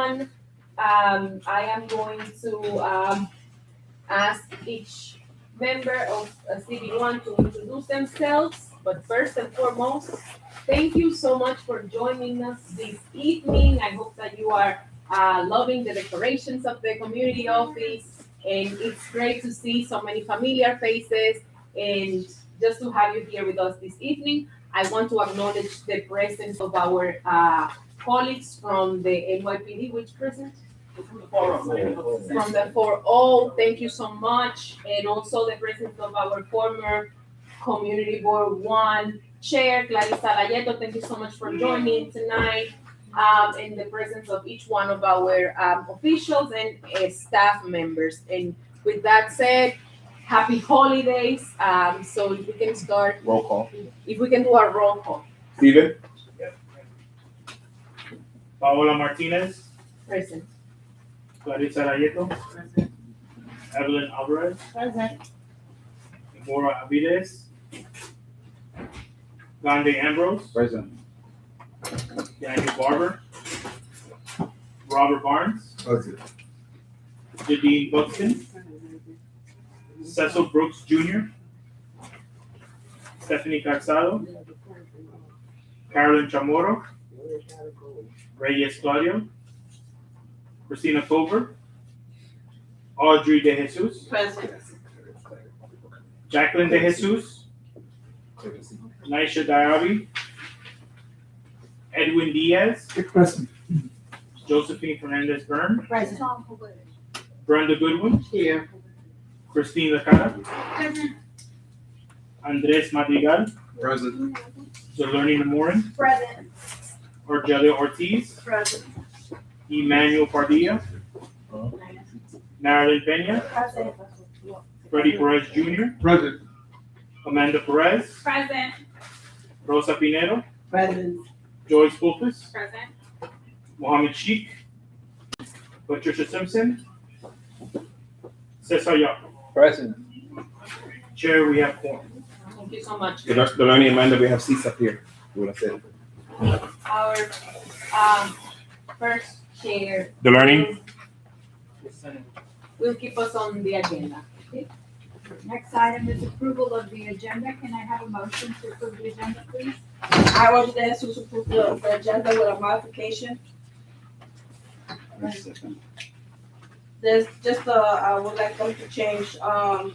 one. I am going to ask each member of CB1 to introduce themselves. But first and foremost, thank you so much for joining us this evening. I hope that you are loving the decorations of the community office. And it's great to see so many familiar faces and just to have you here with us this evening. I want to acknowledge the presence of our colleagues from the NYPD, which present? From the 4O, thank you so much. And also the presence of our former Community Board 1 Chair, Clarissa Layeto, thank you so much for joining tonight. And the presence of each one of our officials and staff members. And with that said, happy holidays. So if we can start. Roll call. If we can do a roll call. Steven? Paola Martinez, Present. Clarissa Layeto, Evelyn Alvarez, Present. Mora Aviles, Gande Ambrose, Present. Daniel Barber, Robert Barnes, Present. Jadine Buxton, Cecil Brooks Jr., Stephanie Calzado, Carolyn Chamorro, Reyes Claudio, Christina Culver, Audrey De Jesus, Present. Jacqueline De Jesus, Naisha Diaby, Edwin Diaz, Present. Josephine Fernandez Byrne, Present. Brenda Goodwin, Here. Christine Licata, Present. Andres Madrigal, Present. Zerlini Namorin, Present. Orgelio Ortiz, Present. Emmanuel Pardilla, Marilyn Pena, Present. Freddie Perez Jr., Present. Amanda Perez, Present. Rosa Pinedo, Present. Joyce Fulfus, Present. Mohammed Sheikh, Patricia Simpson, Cesar Yaco. Present. Chair, we have quorum. Thank you so much. The learning Amanda, we have seats up here. You want to say? Our first chair. The learning? Will keep us on the agenda. Okay? Next item is approval of the agenda. Can I have a motion to approve the agenda, please? I want to ask you to approve the agenda with a modification. There's just I would like them to change, the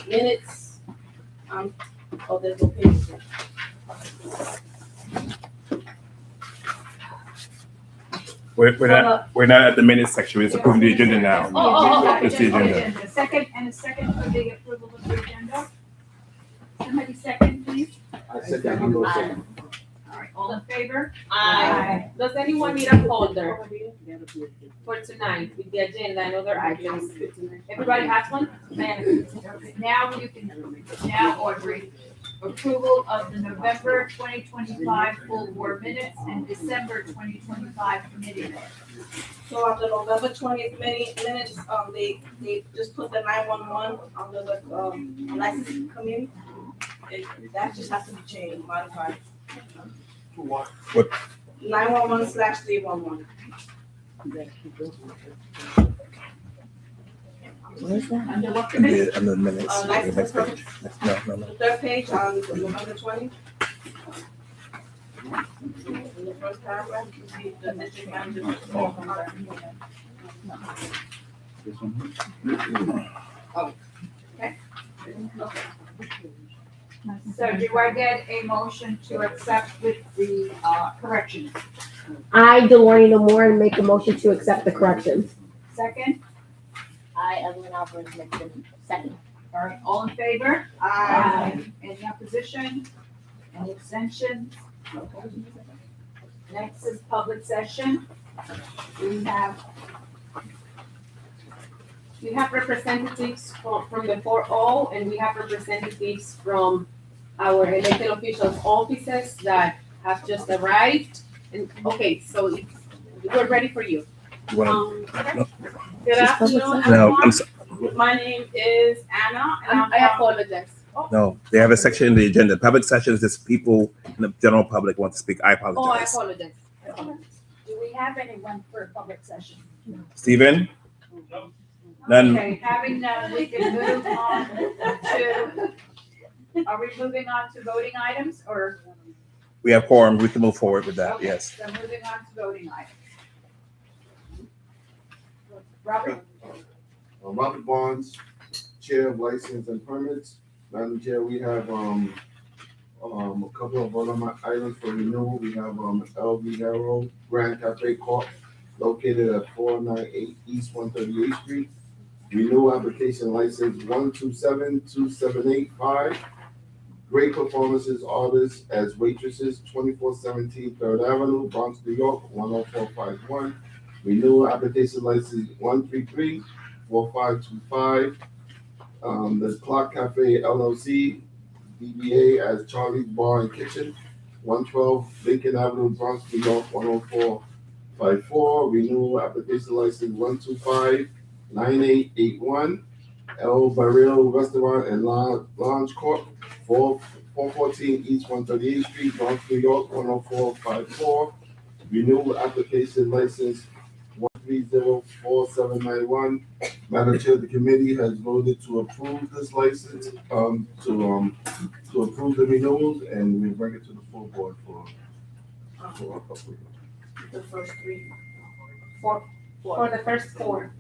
minutes, there's no pages there. We're not at the minutes section. We're just approving the agenda now. Oh. It's the agenda. Second, and a second for the approval of the agenda. Somebody second, please. I said that, you go second. All right, all in favor? Aye. Does anyone need a folder for tonight with the agenda and other items? Everybody has one? Okay, now you can, now Audrey, approval of the November 2025 full board minutes and December 2025 committee minutes. So on the November 20th minutes, they just put the 911 under the, licensing committee. That just has to be changed, modified. What? 911/311. Under what committee? And the minutes. License Next permit. page. No. The third page on November 20th. In the first paragraph, you see the district manager. This one. So do I get a motion to accept with the corrections? I, Delaney Moore, make a motion to accept the corrections. Second? I, Evelyn Alvarez, make the second. All right, all in favor? Aye. Any opposition? Any abstentions? Next is public session. We have representatives from the 4O and we have representatives from our elected officials' offices that have just arrived. And, okay, so we're ready for you. You wanna- Good afternoon, No, I'm everyone. sorry. My name is Anna, and I apologize. No, they have a section in the agenda. Public sessions, just people in the general public want to speak. I Oh, I apologize. apologize. Do we have anyone for a public session? Stephen? None. Okay, having none, we can move on to, are we moving on to voting items or? We have quorum. We can move forward with that, Okay, yes. So moving on to voting items. Robert? Robert Barnes, Chair of License and Permits. Madam Chair, we have, a couple of other items for renewal. We have, LV Harrow Grand Cafe Corp. located at 498 East 138th Street. Renewal application license 1272785. Great performances artists as waitresses, 2417 Third Avenue, Bronx, New York, 10451. Renewal application license 1334525. The Clock Cafe LLC, DBA as Charlie's Bar and Kitchen, 112 Lincoln Avenue, Bronx, New York, 10454. Renewal application license 1259881. El Barrio Restaurant and Lounge Corp., 414 East 138th Street, Bronx, New York, 10454. Renewal application license 1304791. Madam Chair, the committee has voted to approve this license, to approve the renewals, and we bring it to the full board for approval. The first three. For the first four.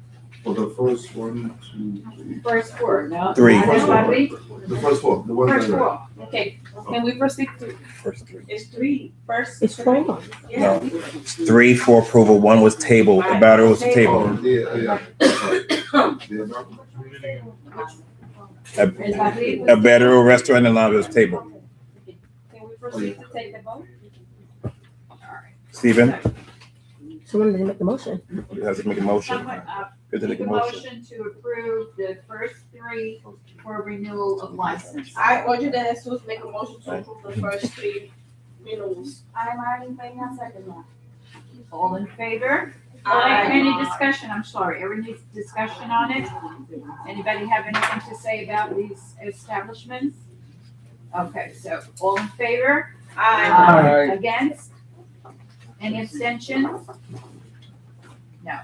For the first 1, 2, 3. First four, no? Three. Madam Barbie? The first four, the ones First that are. four. Okay, can we proceed to First three. It's three. First. It's four. Yeah. No. 3 for approval. 1 was tabled. The matter was Oh, tabled. yeah. Ms. Barbie? A better restaurant and lounge was tabled. Can we proceed to take the vote? Stephen, Someone didn't make the motion. you have to make a motion. Someone, You have to make make a a motion. motion to approve the first three for renewal of license. I, Audrey De Jesus, make a motion to approve the first three renewals. I'm already paying a second one. All in favor? Aye. Any discussion, I'm sorry, any discussion on it? Anybody have anything to say about these establishments? Okay, so all in favor? Aye. Against? Any abstentions? No,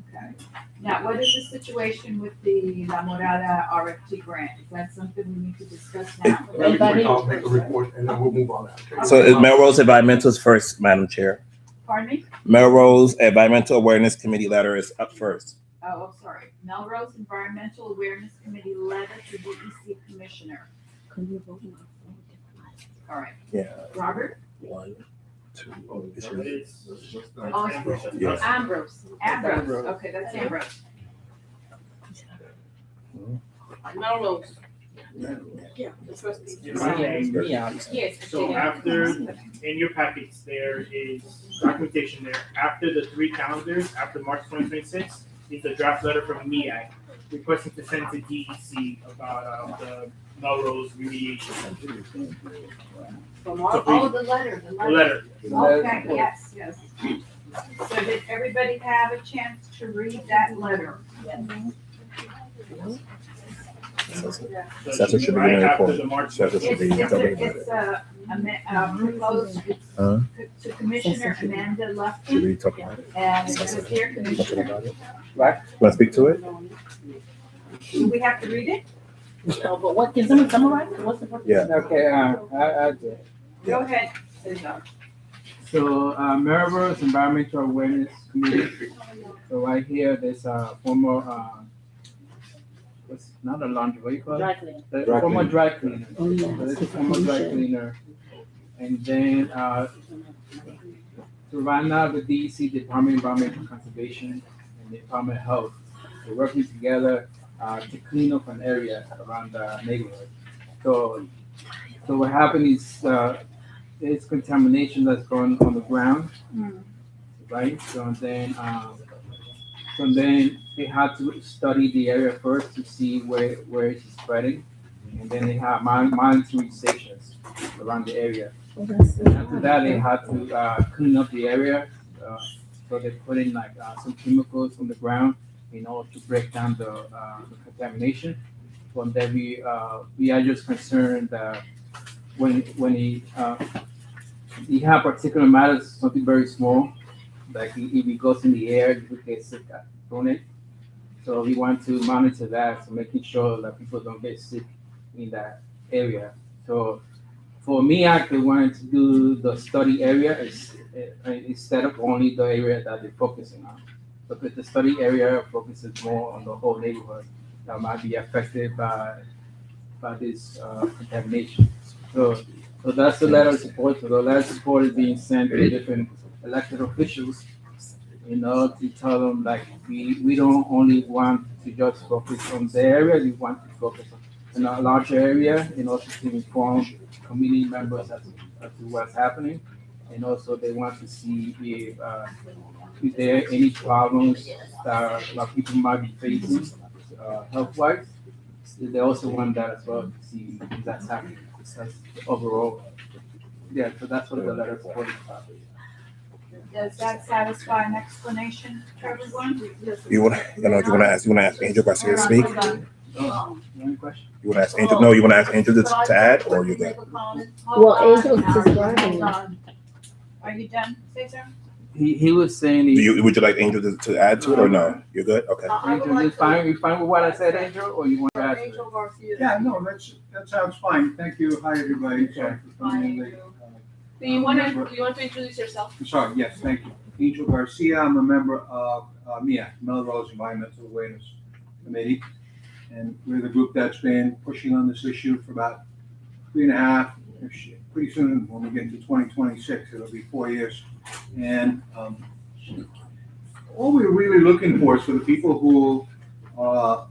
okay. Now, what is the situation with the La Morada RFT grant? Is that something we need to discuss now? I'll make a report and then we'll move on after. So is Melrose Environmental's first, Madam Chair. Pardon me? Melrose Environmental Awareness Committee letter is up first. Oh, I'm sorry. Melrose Environmental Awareness Committee letter to DEC Commissioner. All right, Yeah. Robert? 1, 2. Is It's- yours? Oh, it's Yes. Ambrose. Ambrose. Okay, that's Ambrose. Melrose. Yeah, the first three. Yes. So after, in your packets, there is documentation there. After the 3 calendars, after March 2026, is a draft letter from MEAG requesting to send to DEC about the Melrose remediation. From So our, Oh, the letter, the The letter. letter. Okay, yes, yes. So did everybody have a chance to read that letter? So That's what should be right in the after report. the March. That's what should be. It's, Don't worry about it's, it. proposed Huh? to Commissioner Amanda Should Lufkin, we talk about it? and it says, "Dear Talking Commissioner," about it? Want to speak to it? do we have to read it? But what, can someone summarize it? What's the? Yeah. Okay, I did. Go ahead, Cesar. So, Melrose Environmental Awareness Committee. So right here, there's a former, what's not a laundry, what do you call it? Dry cleaning. The Dry former dry cleaner. Oh, yeah. So this is former dry cleaner. And then, so right now, the DEC, Department of Environmental Conservation, and the Department of Health, they're working together to clean up an area around the neighborhood. So what happened is, there's contamination that's going on the ground, right? So then they had to study the area first to see where it's spreading, and then they have monitoring stations around the area. After that, they had to clean up the area, so they put in like some chemicals on the ground in order to break down the contamination. But then we are just concerned that when he have particular matters, something very small, like if it goes in the air, you get sick from it. So we want to monitor that, so making sure that people don't get sick in that area. So for me, I actually wanted to do the study area instead of only the area that they're focusing on. Because the study area focuses more on the whole neighborhood that might be affected by this contamination. So that's the letter of support. So the letter of support is being sent to different elected officials, to tell them like we don't only want to just focus on the area, we want to focus on a larger area, and also to inform community members as to what's happening. And also they want to see if there are any problems that people might be facing health-wise. They also want that as well, to see if that's happening. That's overall. Yeah, so that's what the letter support is about. Does that satisfy an explanation to everyone? You wanna ask Angel Garcia to speak? Any question? You wanna ask Angel? No, you wanna ask Angel to add, or you good? Well, Angel's just driving. Are you done, Cesar? He was saying. Would you like Angel to add to it, or no? You're good. Okay. Angel, you fine with what I said, Angel, or you want to add to it? Yeah, no, that sounds fine. Thank you. Hi, everybody. Sorry for coming in late. Do you want to introduce yourself? Sorry, yes, thank you. Angel Garcia, I'm a member of MEAC, Melrose Environmental Awareness Committee. And we're the group that's been pushing on this issue for about 3.5, pretty soon when we get to 2026, it'll be 4 years. And all we're really looking for is for the people who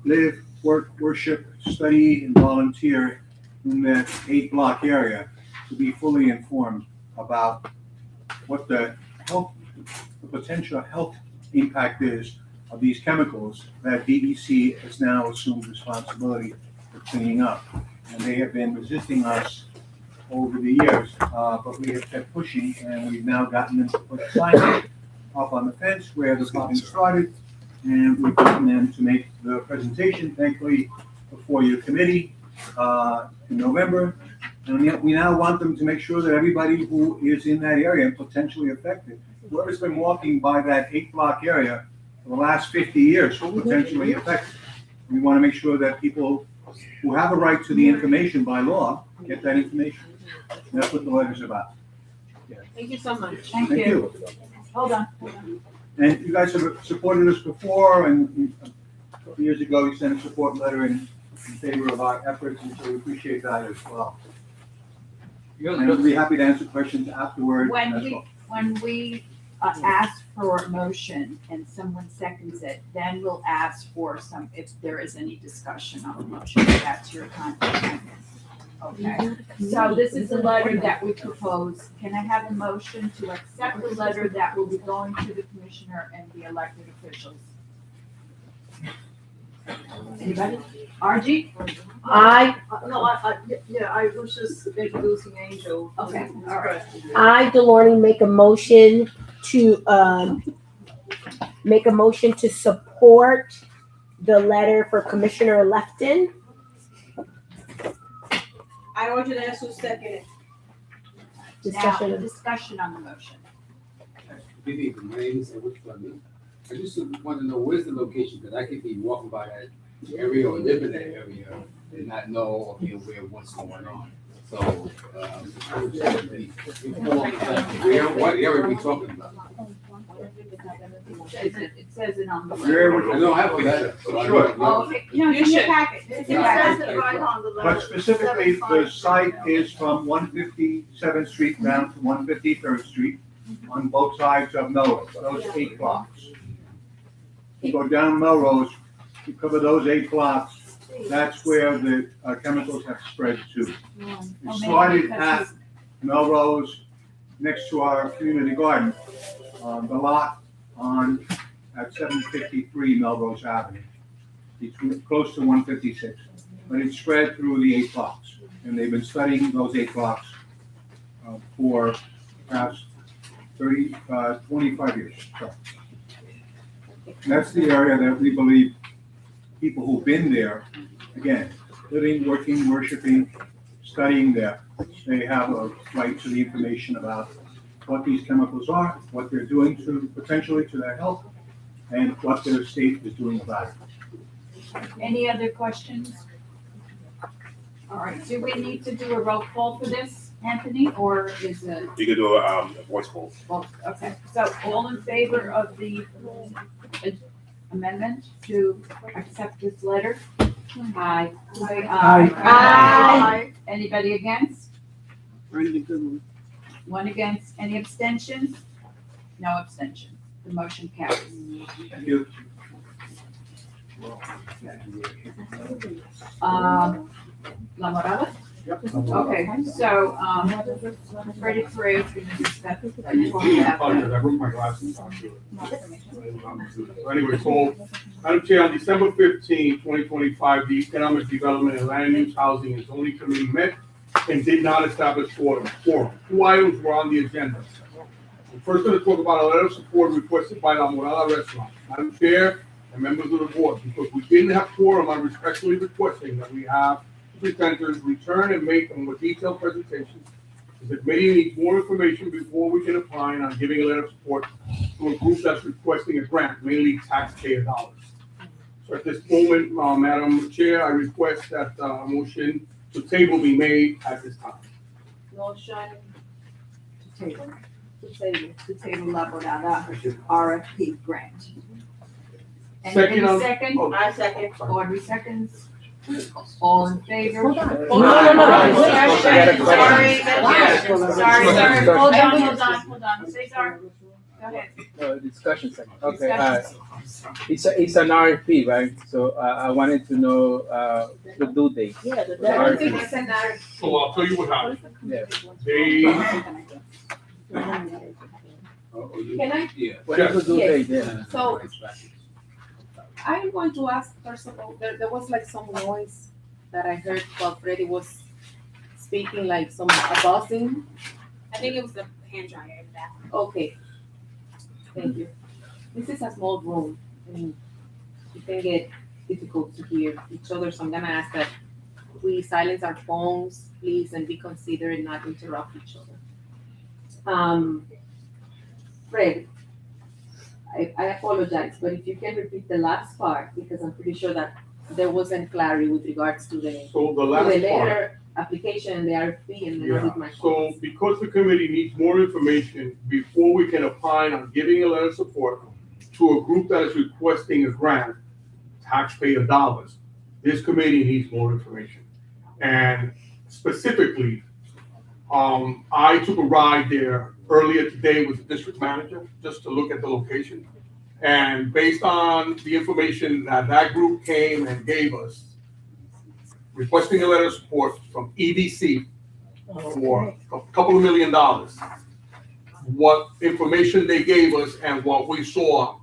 live, work, worship, study, and volunteer in that 8-block area to be fully informed about what the potential health impact is of these chemicals that DEC has now assumed responsibility for cleaning up. And they have been resisting us over the years, but we have kept pushing, and we've now gotten them to put a sign up on the fence where the problem started, and we've gotten them to make the presentation, thankfully, before your committee in November. And we now want them to make sure that everybody who is in that area and potentially affected, whoever's been walking by that 8-block area for the last 50 years, potentially affected. We want to make sure that people who have a right to the information by law get that information. And that's what the letter's about. Thank you so much. Thank you. Hold on. And you guys have supported us before, and a couple of years ago, you sent a support letter in favor of our efforts, and so we appreciate that as well. And I'll be happy to answer questions afterward as well. When we ask for a motion and someone seconds it, then we'll ask for if there is any discussion on the motion. That's your time. Okay, so this is the letter that we propose. Can I have a motion to accept the letter that will be going to the commissioner and the elected officials? Anybody? RG? I was just introducing Angel. Okay, all right. Delaney, make a motion to support the letter for Commissioner Lefton. I don't want you to ask who's second it. Discussion. Discussion on the motion. Good evening, my name is Edward Fleming. I just want to know where's the location, because I could be walking by that area or live in that area and not know or be aware of what's going on. So, what area are we talking about? It says it on the I letter. don't have a picture, so I Sure. don't know. Oh, okay. No, it's in your packet. It's in your packet. But specifically, the site is from 157th Street down to 153rd Street on both sides of Melrose, those 8 blocks. You go down Melrose, you cover those 8 blocks, that's where the chemicals have spread to. It started at Melrose, next to our community garden, the lot at 753 Melrose Avenue. It's close to 156, but it spread through the 8 blocks. And they've been studying those 8 blocks for perhaps 25 years. So that's the area that we believe people who've been there, again, living, working, worshiping, studying there, they have a right to the information about what these chemicals are, what they're doing to, potentially to their health, and what their state is doing about it. Any other questions? All right, do we need to do a roll call for this, Anthony, or is it? You could do a voice poll. Well, okay, so all in favor of the amendment to accept this letter? Aye. Say aye. Aye. Anybody against? One against, any abstentions? No abstentions, the motion carries. Thank you. La Morada? Okay, so, 33, we're gonna discuss. I broke my glasses. So anyway, so, Madam Chair, on December 15, 2025, the Economic Development and Land Use Housing and Zoning Committee met and did not establish quorum. Two items were on the agenda. I'm first going to talk about a letter of support requested by La Morada Restaurant. Madam Chair and members of the board, because we didn't have quorum, I'm respectfully requesting that we have presenters return and make a more detailed presentation. The committee needs more information before we can apply on giving a letter of support to a group that's requesting a grant, mainly taxpayer dollars. So at this moment, Madam Chair, I request that a motion to table be made at this time. Motion To table, to table. to table La Morada RFP grant. Second Any on- second? oh. I second. Audrey seconds. All in favor? Hold on. Discussion. Sorry, Wow. yes, sorry, hold on, Cesar, go ahead. Discussion second. Okay, Discussion. it's an RFP, right? So I wanted to know, the due date. Yeah, the I don't Sorry. think it's an R. So I'll tell you what happened. Yeah. They, Can I? Yeah. What is the due Yes. date, yeah? So I'm going to ask, first of all, there was like some noise that I heard while Freddie was speaking, like some buzzing. I think it was the hand dryer in the bathroom. Okay. Thank you. This is a small room, and it can get difficult to hear each other, so I'm gonna ask that we silence our phones, please, and be considerate not interrupt each other. Fred, I apologize, but if you can repeat the last part, because I'm pretty sure that there wasn't clarity with regards to the so the last part. letter application and the RFP and then Yeah, with my so comments. because the committee needs more information before we can apply on giving a letter of support to a group that is requesting a grant, taxpayer dollars, this committee needs more information. And specifically, I took a ride there earlier today with the district manager, just to look at the location. And based on the information that that group came and gave us, requesting a letter of support from EDC for a couple of $1 million. What information they gave us and what we saw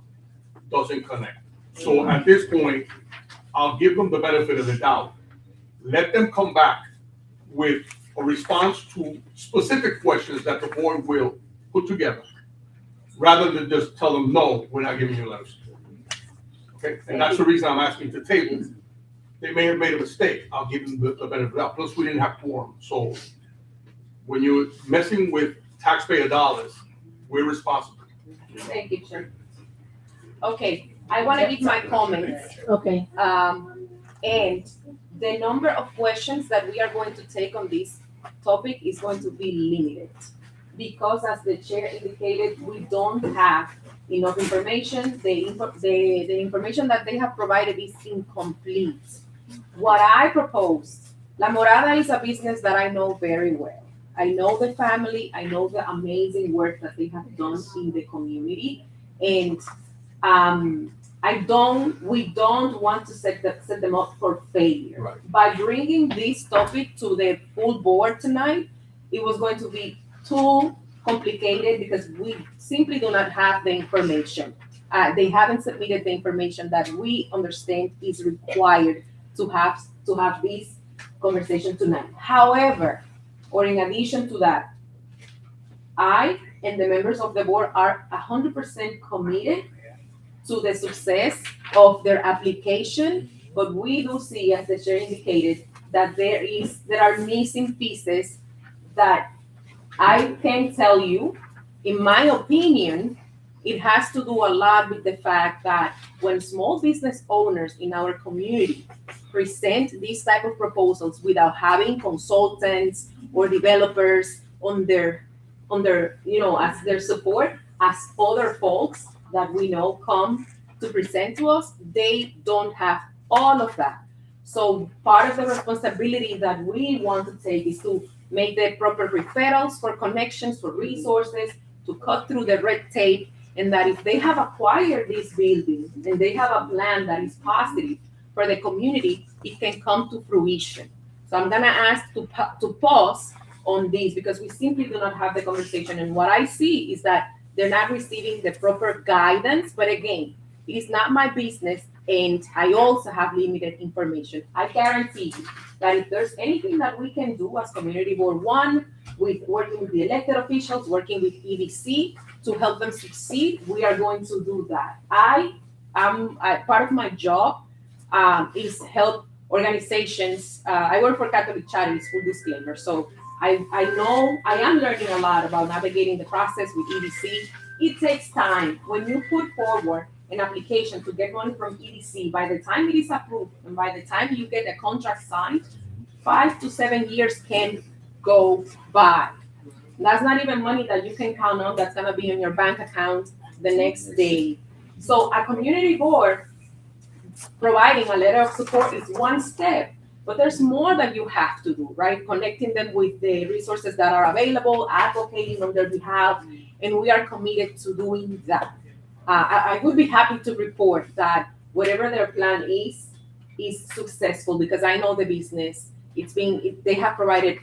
doesn't connect. So at this point, I'll give them the benefit of the doubt. Let them come back with a response to specific questions that the board will put together, rather than just tell them, no, we're not giving you a letter of support. Okay, and that's the reason I'm asking to table. They may have made a mistake. I'll give them the benefit of the doubt. Plus, we didn't have quorum. So when you're messing with taxpayer dollars, we're responsible. Thank you, Chair. Okay, I wanna give my comments. Okay. And the number of questions that we are going to take on this topic is going to be limited. Because as the chair indicated, we don't have enough information. The information that they have provided is incomplete. What I proposed, La Morada is a business that I know very well. I know the family, I know the amazing work that they have done in the community. And we don't want to set them up for failure. Right. By bringing this topic to the full board tonight, it was going to be too complicated because we simply do not have the information. They haven't submitted the information that we understand is required to have this conversation tonight. However, or in addition to that, I and the members of the board are 100% committed to the success of their application, but we do see, as the chair indicated, that there are missing pieces that I can tell you in my opinion, it has to do a lot with the fact that when small business owners in our community present these type of proposals without having consultants or developers on their, as their support, as other folks that we know come to present to us, they don't have all of that. So part of the responsibility that we want to take is to make the proper referrals for connections, for resources, to cut through the red tape, and that if they have acquired this building and they have a plan that is positive for the community, it can come to fruition. So I'm gonna ask to pause on this because we simply do not have the conversation. And what I see is that they're not receiving the proper guidance. But again, it is not my business, and I also have limited information. I guarantee you that if there's anything that we can do as Community Board 1, with working with the elected officials, working with EDC to help them succeed, we are going to do that. Part of my job is help organizations. I work for Catholic Charities, full disclaimer. So I know I am learning a lot about navigating the process with EDC. It takes time. When you put forward an application to get money from EDC, by the time it is approved and by the time you get a contract signed, 5 to 7 years can go by. That's not even money that you can count on that's gonna be in your bank account the next day. So a community board providing a letter of support is one step, but there's more that you have to do, right? Connecting them with the resources that are available, advocating on their behalf, and we are committed to doing that. I would be happy to report that whatever their plan is successful because I know the business. They have provided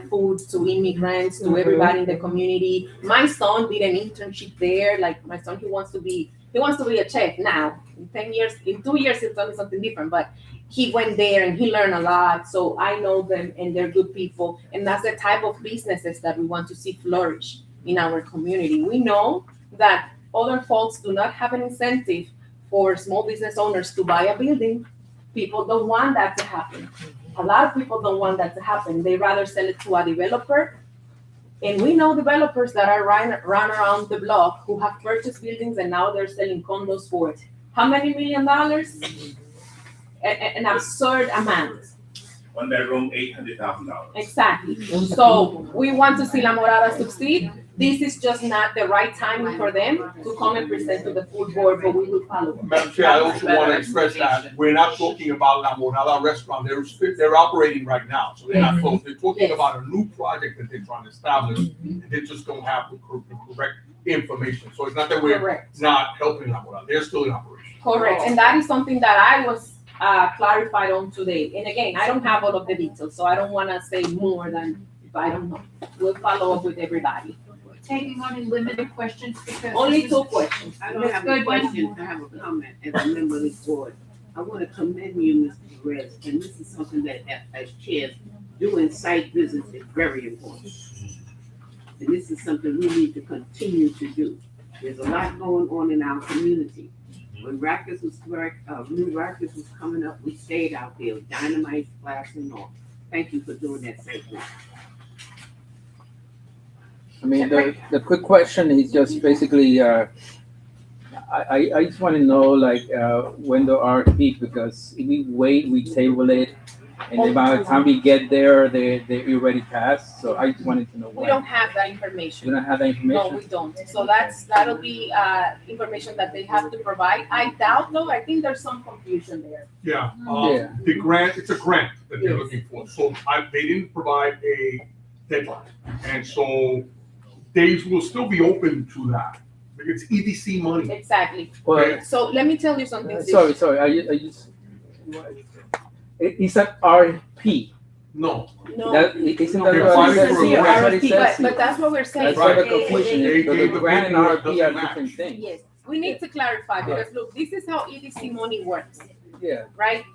food to immigrants, to everybody in the community. My son did an internship there. Like my son, he wants to be a chef now. In 2 years, he'll tell me something different. But he went there and he learned a lot. So I know them and they're good people. And that's the type of businesses that we want to see flourish in our community. We know that other folks do not have an incentive for small business owners to buy a building. People don't want that to happen. A lot of people don't want that to happen. They rather sell it to a developer. And we know developers that are run around the block who have purchased buildings and now they're selling condos for how many $1 million? An absurd amount. 1 bedroom, $800,000. Exactly. So we want to see La Morada succeed. This is just not the right time for them to come and present to the full board, but we will follow. Madam Chair, I also want to express that we're not talking about La Morada restaurant. They're operating right now, so they're not closed. They're talking about a new project that they're trying to establish, and they just don't have the correct information. So it's not that we're not helping La Morada. They're still in operation. Correct, and that is something that I was clarified on today. And again, I don't have all of the details, so I don't want to say more than if I don't know. We'll follow up with everybody. Taking on limited questions because. Only 2 questions. I don't have a question, I have a comment as a member of this board. I want to commend you, Mr. Perez, and this is something that as chairs, doing site visits is very important. And this is something we need to continue to do. There's a lot going on in our community. When new Rikers was coming up, we stayed out there with dynamite, flash, and all. Thank you for doing that site visit. I mean, the quick question is just basically, I just want to know, like, when the RFP, because if we wait, we table it, and then by the time we get there, they already passed. So I just wanted to know when. We don't have that information. You don't have that information? No, we don't. So that'll be information that they have to provide. I doubt though, I think there's some confusion there. Yeah, the grant, it's a grant that they're looking for. So they didn't provide a deadline. And so days will still be open to that. It's EDC money. Exactly. Well, So let me tell you something. sorry, it's an RFP. No. No. Isn't They're that what filing it for a says? grant. That's what it says. But that's what we're saying. That's why the confusion They is, because gave the the grant and paperwork, RFP doesn't are match. different things. Yes, we need to clarify because look, this is how EDC money works, Yeah. right?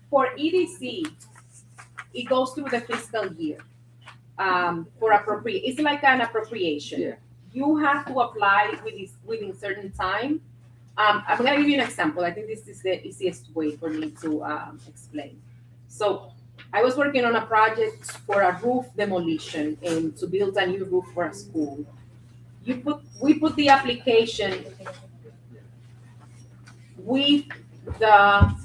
For EDC, it goes through the fiscal year. For appropriate, it's like an appropriation. Yeah. You have to apply within certain time. I'm gonna give you an example. I think this is the easiest way for me to explain. So I was working on a project for a roof demolition and to build a new roof for a school. we put the application with the,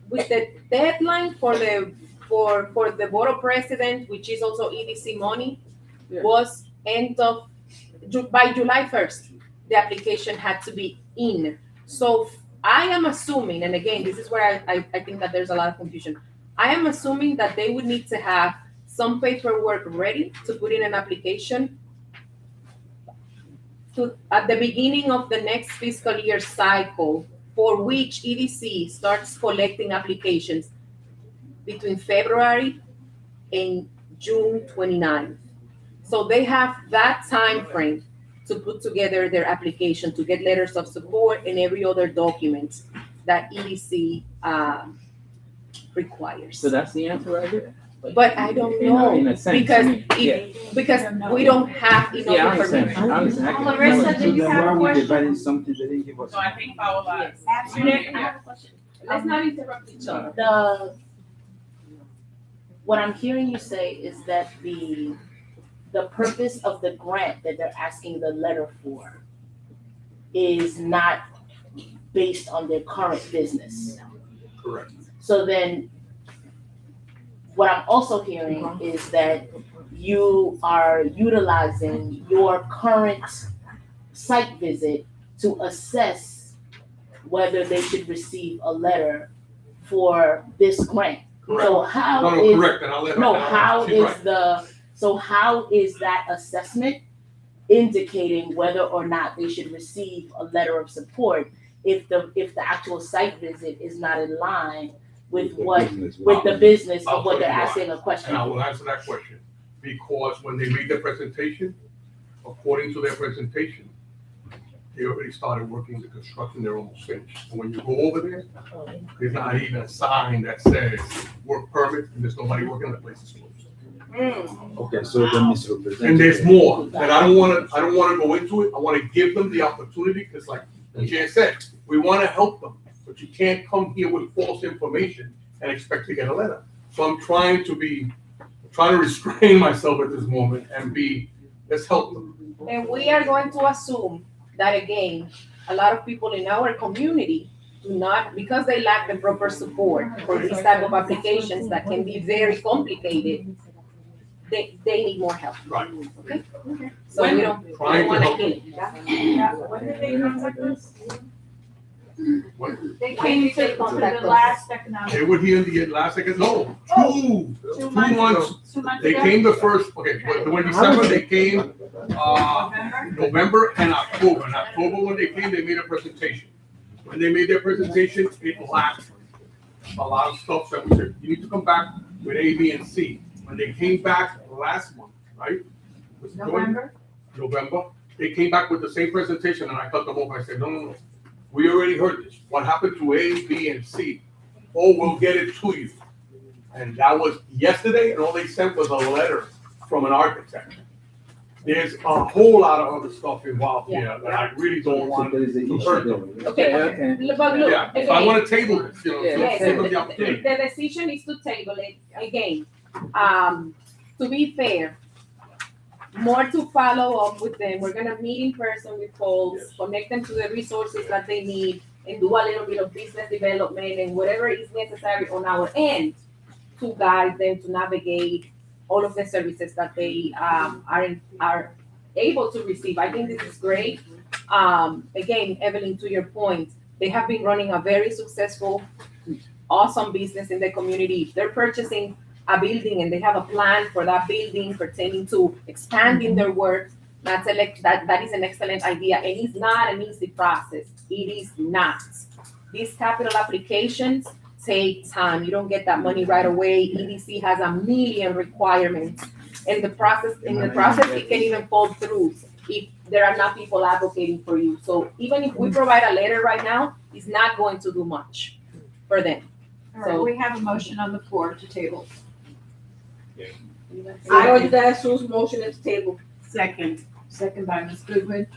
with the deadline for the board of president, which is also EDC money, was by July 1st, the application had to be in. So I am assuming, and again, this is where I think that there's a lot of confusion. I am assuming that they would need to have some paperwork ready to put in an application at the beginning of the next fiscal year cycle, for which EDC starts collecting applications between February and June 29th. So they have that time frame to put together their application, to get letters of support and every other document that EDC requires. So that's the answer right there. But I don't In know, a sense, because I mean, because we don't have enough Yeah, I understand. information. I understand. I can- Larissa, did you have a question? dividing something they didn't give us? So I think follow up. After that, I have a question. Let's not interrupt each other. What I'm hearing you say is that the purpose of the grant that they're asking the letter for is not based on their current business. Correct. So then, what I'm also hearing is that you are utilizing your current site visit to assess whether they should receive a letter for this grant. Correct. So how No, is, correct, and I'll let her. no, how she's is right. how is that assessment indicating whether or not they should receive a letter of support if the actual site visit is not in line with the business I'll of what tell they're you why. asking a question? And I will answer that question, because when they made their presentation, according to their presentation, they already started working the construction, they're almost finished. And when you go over there, there's not even a sign that says work permit, and there's nobody working, the place is closed. Okay, so the misrepresentation. And there's more, and I don't wanna go into it, I wanna give them the opportunity, because like the chair said, we wanna help them, but you can't come here with false information and expect to get a letter. So I'm trying to restrain myself at this moment and let's help them. And we are going to assume that, again, a lot of people in our community do not, because they lack the proper support for these type of applications that can be very complicated, they need more help. Right. Okay? So we don't Trying to wanna help kill them. it. Yeah, when did they contact us? What? They came to the last economic. They were here in the last second, no, two months. 2 months They ago? came the first, okay, but when December, they came, November and October. In October, when they came, they made a presentation. When they made their presentation, it lacked a lot of stuff that we said, you need to come back with A, B, and C. When they came back last month, right? Was it November? November, they came back with the same presentation, and I cut them off. I said, no. We already heard this. What happened to A, B, and C? Oh, we'll get it to you. And that was yesterday, and all they sent was a letter from an architect. There's a whole lot of other stuff involved here that I really don't want to hurt them. Okay, but look, Yeah, so I want to table this, so Yes, give them the opportunity. the decision is to table it again. To be fair, more to follow up with them. We're gonna meet in person with folks, connect them to the resources that they need, and do a little bit of business development and whatever is necessary on our end to guide them to navigate all of the services that they are able to receive. I think this is great. Again, Evelyn, to your point, they have been running a very successful, awesome business in the community. If they're purchasing a building and they have a plan for that building pertaining to expanding their work, that is an excellent idea. And it's not an easy process. It is not. These capital applications take time. You don't get that money right away. EDC has a million requirements. And the process, it can even fall through if there are not people advocating for you. So even if we provide a letter right now, it's not going to do much for them. All right, we have a motion on the floor to table. I already got Sue's motion at the table. Second by Ms. Goodwin.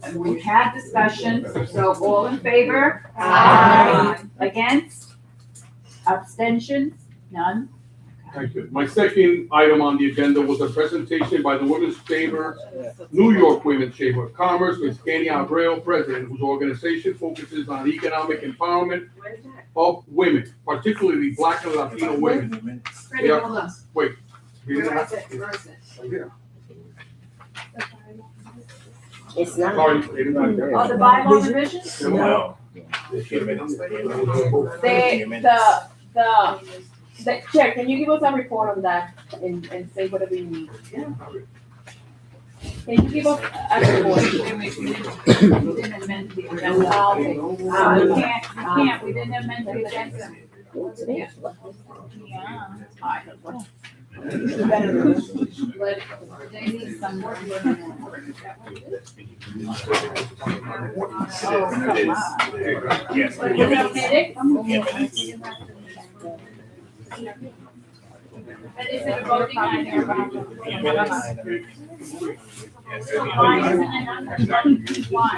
And we've had discussion, so all in favor? Aye. Against? Abstentions? None? Thank you. My second item on the agenda was a presentation by the Women's Chamber, New York Women's Chamber of Commerce, Ms. Kenny Abreu, president, whose organization focuses on economic empowerment of women, particularly Black and Latino women. Freddie, hold on. Wait. Where is it? Where is it? It's Sorry, they didn't write it. Oh, the bylaw revision? No. The chair, can you give us a report on that and say whatever you need? Can you give us a report? We didn't amend the agenda. We didn't amend the agenda. Yeah. But they need some work. Oh, come on. Yes. But you don't get it? But is it a voting on your Why?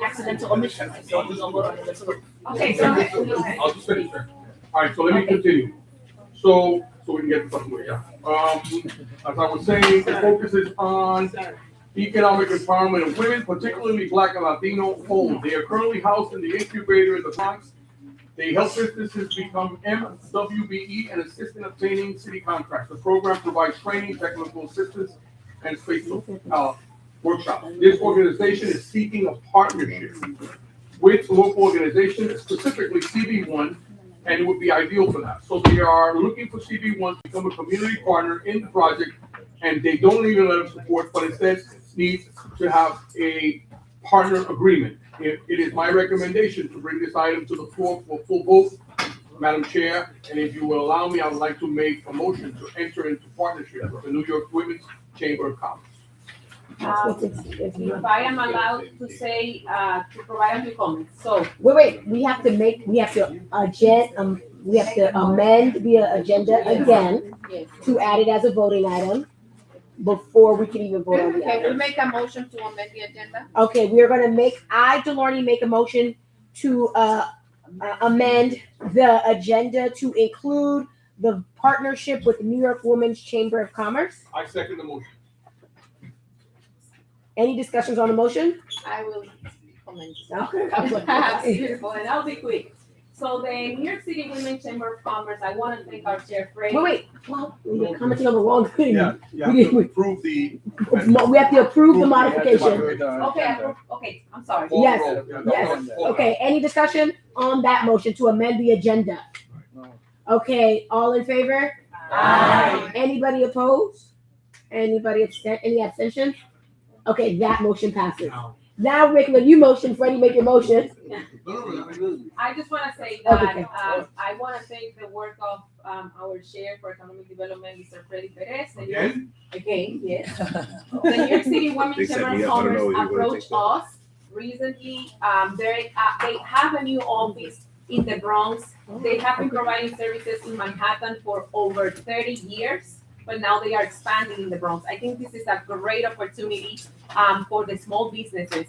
Accidental omission. Okay, so. I'll just finish there. All right, so let me continue. So we can get this out of the way, yeah. As I was saying, it focuses on economic empowerment of women, particularly Black and Latino homes. They are currently housed in the incubator in the Bronx. They help businesses become MWBE and assist in obtaining city contracts. The program provides training, technical assistance, and space workshops. This organization is seeking a partnership with local organizations, specifically CB1, and it would be ideal for that. So they are looking for CB1 to become a community partner in the project, and they don't even let them support, but instead needs to have a partner agreement. It is my recommendation to bring this item to the floor for full vote, Madam Chair, and if you will allow me, I would like to make a motion to enter into partnership with the New York Women's Chamber of Commerce. If I am allowed to say, to provide a few comments, so. Wait, we have to amend the agenda again to add it as a voting item before we can even vote on the Can we item. make a motion to amend the agenda? Okay, we are gonna Delarney, make a motion to, amend the agenda to include the partnership with the New York Women's Chamber of Commerce. I second the motion. Any discussions on the motion? I will comment. Okay. Beautiful, and I'll be quick. So the New York City Women's Chamber of Commerce, I want to thank our chair, Frank. Wait, well, we're commenting on the wrong thing. Yeah, you have to approve the. We have to approve the modification. Okay, I'm sorry. Yes, yes. Okay, any discussion on that motion to amend the agenda? Okay, all in favor? Aye. Anybody opposed? Anybody any abstention? Okay, that motion passes. Now we're making a new motion. Freddie, make your motion. I just want to say Okay. that I want to thank the work of our chair for economic development, Mr. Freddie Perez. Again, yes. The New York City Women's Chamber of Commerce approached us recently. They have a new office in the Bronx. They have been providing services in Manhattan for over 30 years. But now they are expanding in the Bronx. I think this is a great opportunity for the small businesses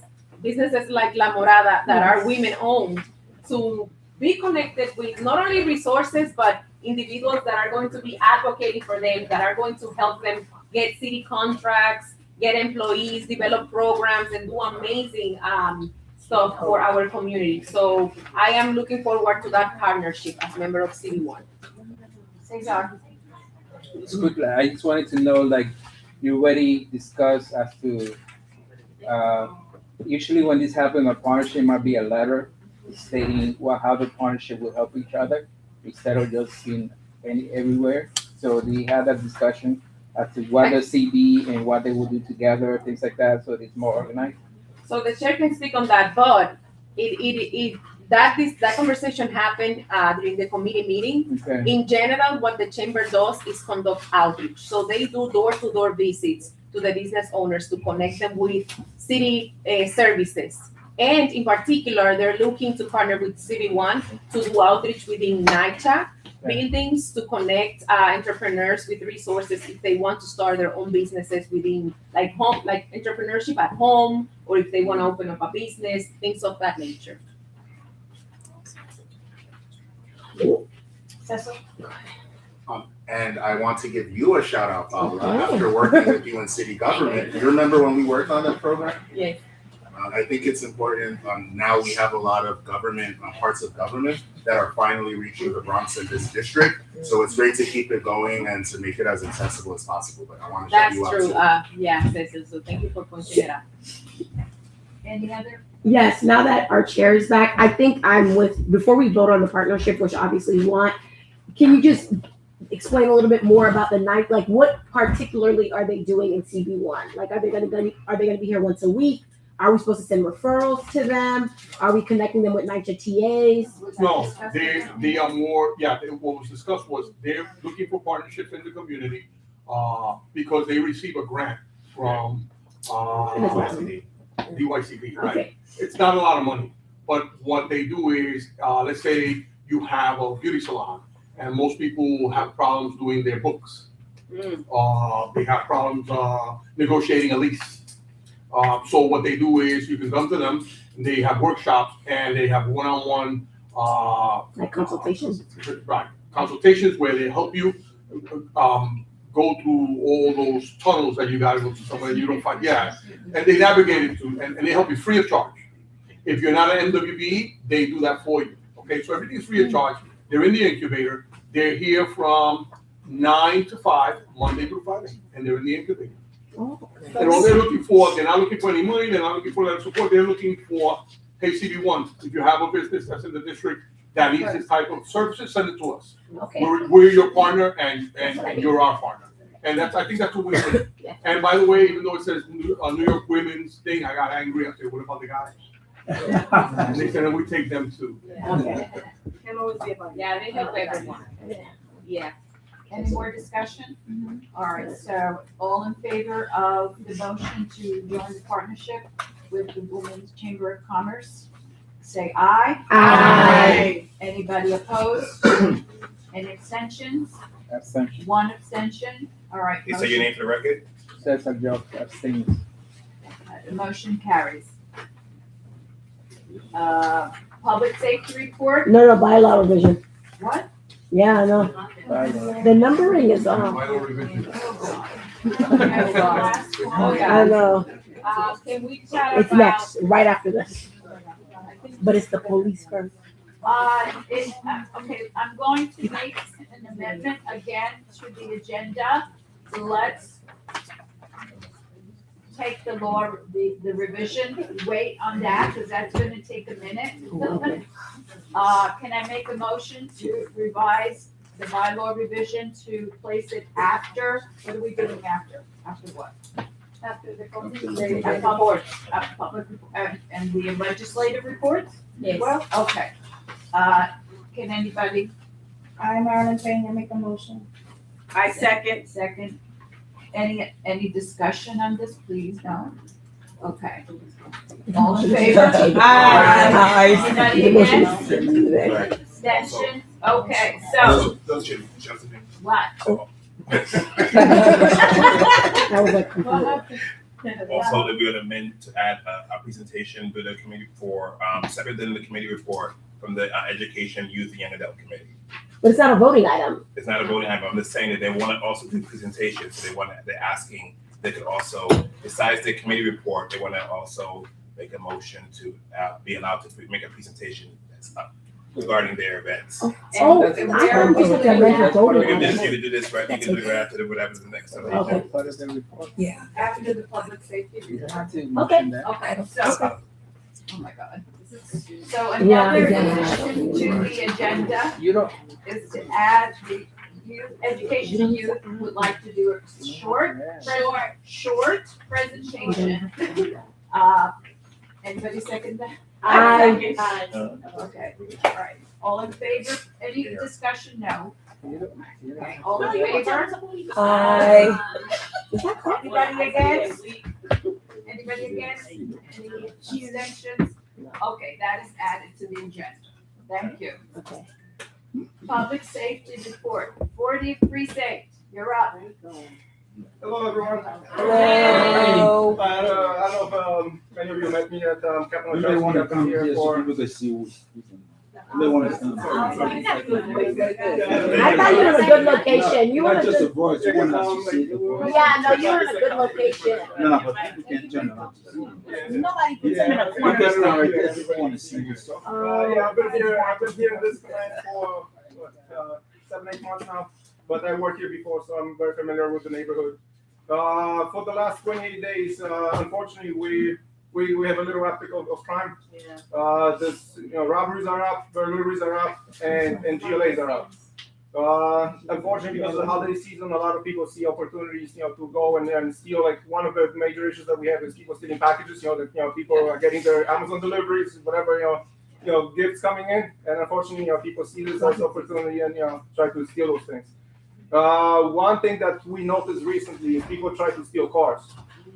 like La Morada that are women-owned, to be connected with not only resources, but individuals that are going to be advocating for them, that are going to help them get city contracts, get employees, develop programs, and do amazing stuff for our community. So I am looking forward to that partnership as a member of City One. Cesar. Just quickly, I just wanted to know, like, you already discussed as to, usually when this happens, a partnership might be a letter stating how the partnership will help each other instead of just being everywhere. So do you have that discussion as to what the CB and what they will do together, things like that, so it's more organized? So the chair can speak on that, but that conversation happened during the committee meeting. Okay. In general, what the chamber does is conduct outreach. So they do door-to-door visits to the business owners to connect them with city services. And in particular, they're looking to partner with City One to do outreach within NYCHA buildings to connect entrepreneurs with resources if they want to start their own businesses within like entrepreneurship at home, or if they want to open up a business, things of that nature. Cecil? And I want to give you a shout out, Paula, after working with you in city government. You remember when we worked on that program? Yes. I think it's important. Now we have a lot of government, parts of government that are finally reaching the Bronx in this district. So it's great to keep it going and to make it as accessible as possible. But I want to shout That's you out true, too. yeah, so thank you for pointing it out. Any other? Yes, now that our chair is back, I think I'm with, before we vote on the partnership, which obviously we want, can you just explain a little bit more about the night? Like, what particularly are they doing in CB1? Like, are they gonna be here once a week? Are we supposed to send referrals to them? Are we connecting them with NYCHA TAs? No, they are more, what was discussed was they're looking for partnerships in the community, because they receive a grant from, DYCD, right? Okay. It's not a lot of money, but what they do is, let's say you have a beauty salon, and most people have problems doing their books. They have problems, negotiating a lease. So what they do is you can come to them, and they have workshops, and they have one-on-one, Like consultations? right, consultations where they help you, go through all those tunnels that you gotta go to somewhere you don't find, and they navigate it to, and they help you free of charge. If you're not an MWBE, they do that for you, okay? So everything's free of charge. They're in the incubator. They're here from 9 to 5, Monday through Friday, and they're in the incubator. And all they're looking for, they're not looking for any money, they're not looking for that support, they're looking for, hey, CB1, if you have a business that's in the district that needs this type of services, send it to us. Okay. We're your partner and you're our partner. And I think that's what we're doing. And by the way, even though it says New York Women's thing, I got angry. I said, what about the guys? And they said, we take them too. Okay. Can always be about. Yeah, they help everyone. Yeah. Any more discussion? All right, so all in favor of the motion to join the partnership with the Women's Chamber of Commerce? Say aye. Aye. Anybody opposed? Any abstentions? Abstention. One abstention. All right. You say your name for the record? Cesar Job abstains. The motion carries. Public safety report? No, bylaw revision. What? Yeah, I know. The numbering is off. I know. Can we chat It's about? next, right after this. But it's the police first. Okay, I'm going to make an amendment again to the agenda. Let's take the law, the revision, wait on that, because that's gonna take a minute. Can I make a motion to revise the bylaw revision to place it after, what are we doing after? After what? After the public reports, and the legislative reports? Yes. Well, okay. Can anybody? I, Marilyn Payne, make a motion. I second. Second. Any discussion on this, please? No? Okay. All in favor? Aye. Anybody against? Abstention? Okay, so, what? That was like. Also, that we're gonna amend to add a presentation to the committee for, separate than the committee report from the Education, Youth, and Young Adult Committee. But it's not a voting item. It's not a voting item, I'm just saying that they want to also do presentations, so they're asking, they could also, besides the committee report, they want to also make a motion to be allowed to make a presentation that's up regarding their events. Oh, I thought we said that meant a voting You item. can do this, right, you can do it right after the, whatever's the next. Okay. Part of the report. Yeah. After the public safety? You have to Okay. mention that. Okay, so, oh my God. So Yeah, another exactly. addition to the agenda You don't, is to add the youth, education youth would like to do a short presentation. Anybody second that? Aye. Okay, all right. All in favor? Any discussion? No. you don't. Okay, all in favor? Aye. Anybody against? Anybody against? Any abstentions? Okay, that is added to the agenda. Thank you. Okay. Public safety report, 40th precinct, you're up. Hello, everyone. Hello. I don't know if many of you met me at Capitol You may want to Trust. come Here here so for people can see who's. They want us done. I thought you were in a good location. You were in Not a just a good. voice, you want us to see the voice. Yeah, no, you were in a good location. No, but people can't turn around to see. Nobody puts them in a You corner. guys not right there, people want to see you. Yeah, I've been here in this client for, 7-8 months now, but I worked here before, so I'm very familiar with the neighborhood. For the last 28 days, unfortunately, we have a little uptick of crime. This, robberies are up, burglaries are up, and GLAs are up. Unfortunately, because of the holiday season, a lot of people see opportunities, to go and steal. Like one of the major issues that we have is people stealing packages. People are getting their Amazon deliveries, whatever, gifts coming in, and unfortunately, people see this as opportunity and try to steal those things. One thing that we noticed recently is people try to steal cars,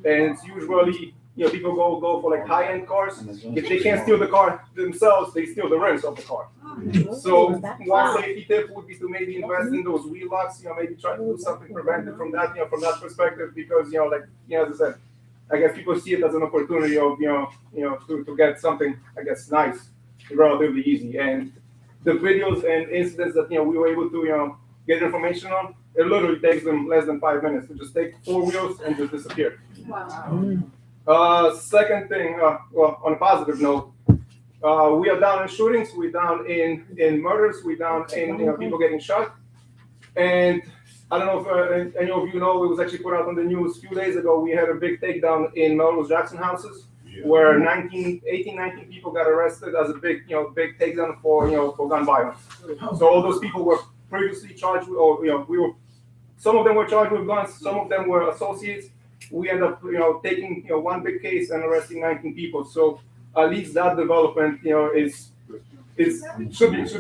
and it's usually people go for like high-end cars. If they can't steal the car themselves, they steal the rims of the car. So one safety tip would be to maybe invest in those wheel locks. Maybe try to do something preventive from that. From that perspective, because as I said, I guess people see it as an opportunity of to get something, I guess, nice, relatively easy. And the videos and incidents that we were able to get information on, it literally takes them less than 5 minutes to just take 4 wheels and just disappear. Second thing, well, on a positive note, we are down in shootings, we're down in murders, we're down in people getting shot. And I don't know if any of you know, it was actually put out on the news a few days ago, we had a big takedown in Melrose Jackson houses, where 19 people got arrested as a big takedown for gun violence. So all those people were previously charged with, or some of them were charged with guns, some of them were associates. We end up taking one big case and arresting 19 people. So at least that development should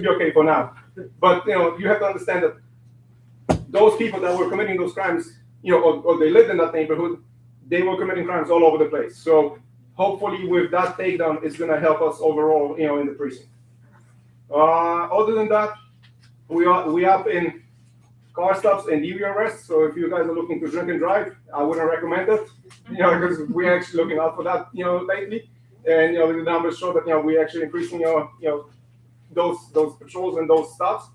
be okay for now. But you have to understand that those people that were committing those crimes, or they lived in that neighborhood, they were committing crimes all over the place. So hopefully with that takedown, it's going to help us overall, in the precinct. Other than that, we up in car stops and DUI arrests. So if you guys are looking to drink and drive, I wouldn't recommend it, because we're actually looking out for that, lately. And the numbers show that we're actually increasing those patrols and those stops.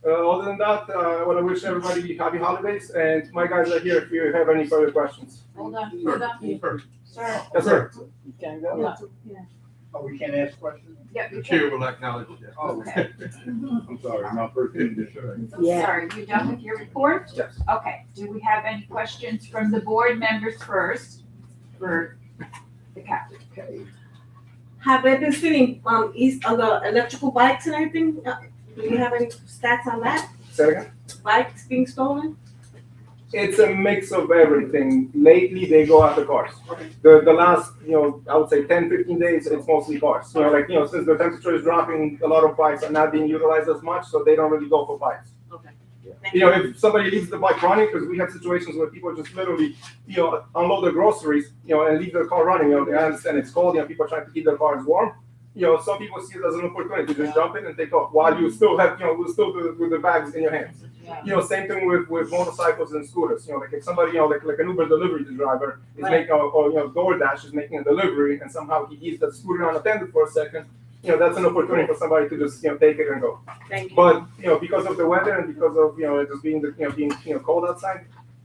Other than that, I want to wish everybody happy holidays, and my guys are here if you have any further questions. Hold on. Sir. Yes, sir. You can't go? Oh, we can't ask questions? Yeah, The chair will acknowledge that. Okay. I'm sorry, my first thing to show. Sorry, you done with your report? Yes. Okay, do we have any questions from the board members first for the captain? Have they been sitting east on the electrical bikes and everything? Do you have any stats on that? Say it again? Bikes being stolen? It's a mix of everything. Lately, they go after cars. The last, I would say 10, 15 days, it's mostly cars. Since the temperature is dropping, a lot of bikes are not being utilized as much, so they don't really go for bikes. Okay. If somebody leaves the bike running, because we have situations where people just literally, unload their groceries, and leave their car running. I understand it's cold, people are trying to keep their cars warm. Some people see it as an opportunity to just jump in and take off while you still have, with the bags in your hands. Same thing with motorcycles and scooters. Like if somebody, like an Uber delivery driver is making, or DoorDash is making a delivery, and somehow he leaves the scooter unattended for a second, that's an opportunity for somebody to just, take it and go. Thank you. But, because of the weather and because of, it just being cold outside,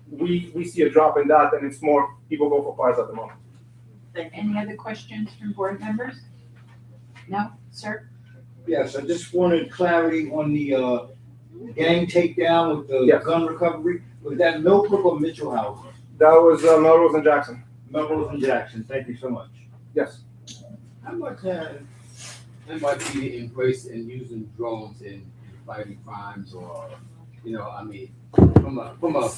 we see a drop in that, and it's more people go for cars at the moment. Any other questions from board members? No, sir? Yes, I just wanted clarity on the gang takedown with the Yes. gun recovery. Was that Millbrook or Mitchell House? That was Melrose and Jackson. Melrose and Jackson, thank you so much. Yes. How much has NYPD embraced in using drones in fighting crimes, or from a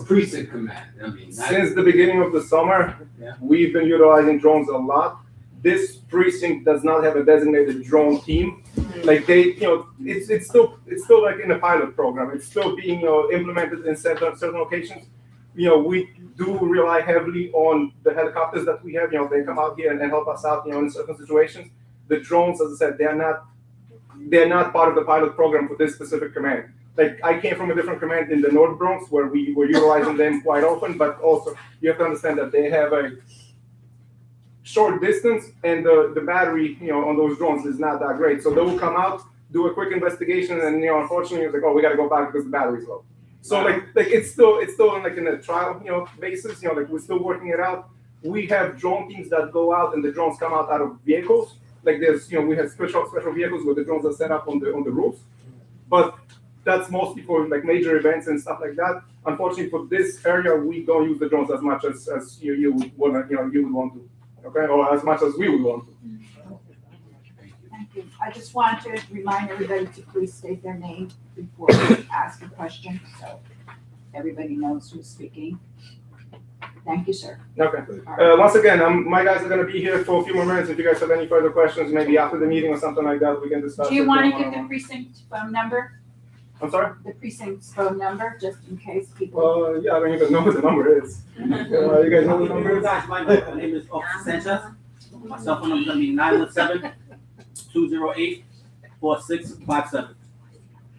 precinct command? Since the beginning of the summer, we've been utilizing drones a lot. This precinct does not have a designated drone team. Like it's still like in a pilot program. It's still being implemented in certain locations. We do rely heavily on the helicopters that we have. They come out here and help us out. In certain situations. The drones, as I said, they're not part of the pilot program for this specific command. Like I came from a different command in the North Bronx where we were utilizing them quite often, but also you have to understand that they have a short distance and the battery, on those drones is not that great. So they will come out, do a quick investigation, and unfortunately, it's like, oh, we gotta go back because the battery's low. So like it's still like in a trial, basis, like we're still working it out. We have drone teams that go out, and the drones come out of vehicles. Like there's, we have special vehicles where the drones are set up on the roofs. But that's mostly for like major events and stuff like that. Unfortunately, for this area, we don't use the drones as much as you would want to, okay, or as much as we would want to. Thank you. I just want to remind everybody to please state their name before we ask a question, so everybody knows who's speaking. Thank you, sir. Okay. Once again, my guys are gonna be here for a few more minutes. If you guys have any further questions, maybe after the meeting or something like that, we can discuss. Do you it want to one-on-one. give the precinct phone number? I'm sorry? The precinct's phone number, just in case people. Yeah, I don't even know what the number is. You guys know what the number is? My name is Officer Sanchez. My cell phone number is gonna be 917-208-4657.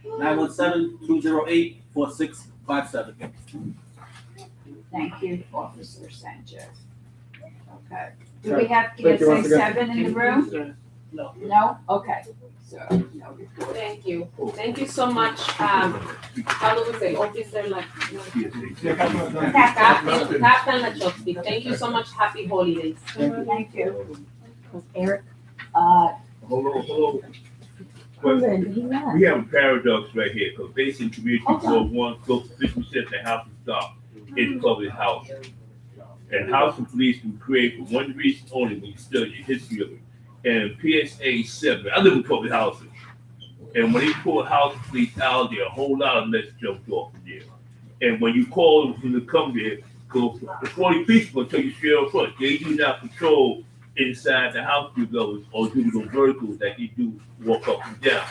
917-208-4657. Thank you, Officer Sanchez. Okay. Do we have Thank you once PSA again. 7 in the room? No. No? Okay. So, no report. Thank you. Thank you so much. How do we say, officer, like, Captain Lachowski. Thank you so much. Happy holidays. Thank you. Eric? Hello. Well, we have a paradox right here, because basic community code 1, close to 50% of the house is stopped in public housing. And housing police can create for one reason only when you study the history of it. And PSA 7, I live in public housing. And when they pull housing police out there, a whole lot of mess jumped off of there. And when you call them to come there, because the 40 people will tell you straight up front, they do not patrol inside the house buildings or do those verticals that they do walk up and down.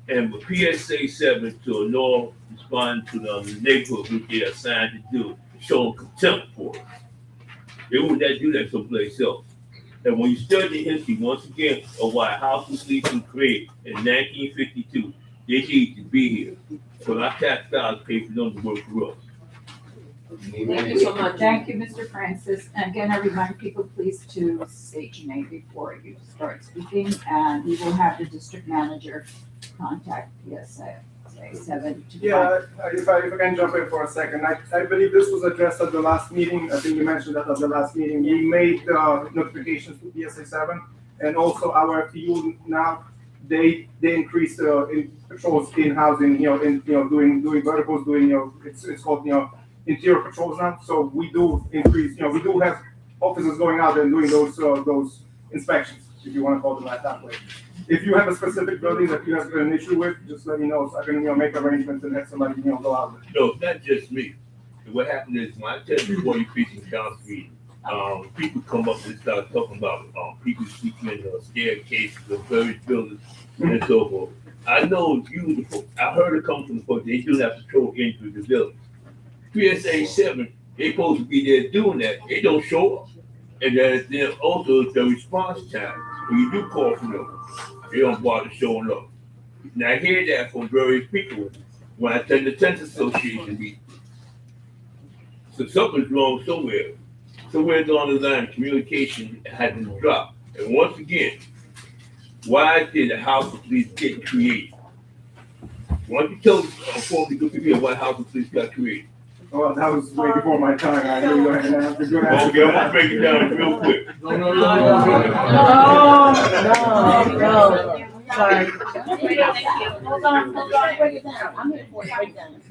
And with PSA 7 to no respond to the neighborhood which they are assigned to do, show them contempt for it. They would not do that someplace else. And when you study the history, once again, of why house police was created in 1952, they need to be here. So our tax dollars pay for them to work for us. Thank you so much. Thank you, Mr. Francis. And again, I remind people, please to state your name before you start speaking, and we will have the district manager contact PSA 7. Yeah, if I can jump in for a second, I believe this was addressed at the last meeting. I think you mentioned that at the last meeting. We made notifications to PSA 7, and also our FTU now, they increased in patrols in housing, doing verticals, it's called, interior patrols now. So we do increase, we do have officers going out and doing those inspections, if you want to call them that way. If you have a specific building that you have an issue with, just let me know so I can, make arrangements and have somebody, go out there. No, not just me. What happened is when I tell you before you preaching Council people come up and start talking about people sleeping in staircases of various buildings and so forth. I know I heard it come from the folks, they do have to patrol into the building. PSA 7, they supposed to be there doing that. They don't show up. And then also the response time. When you do call for them, they don't bother showing up. Now I hear that from various people when I attend the Tenants Association meeting. So something's wrong somewhere. Somewhere along the line, communication has been dropped. And once again, why did the House of Police get created? Why don't you tell folks good people why House of Police got created? Well, that was way before my time. I know you're going to have to do that. Okay, I'm gonna break it down real quick. No. Sorry. Hold on, break it down. I'm here for it, break it down.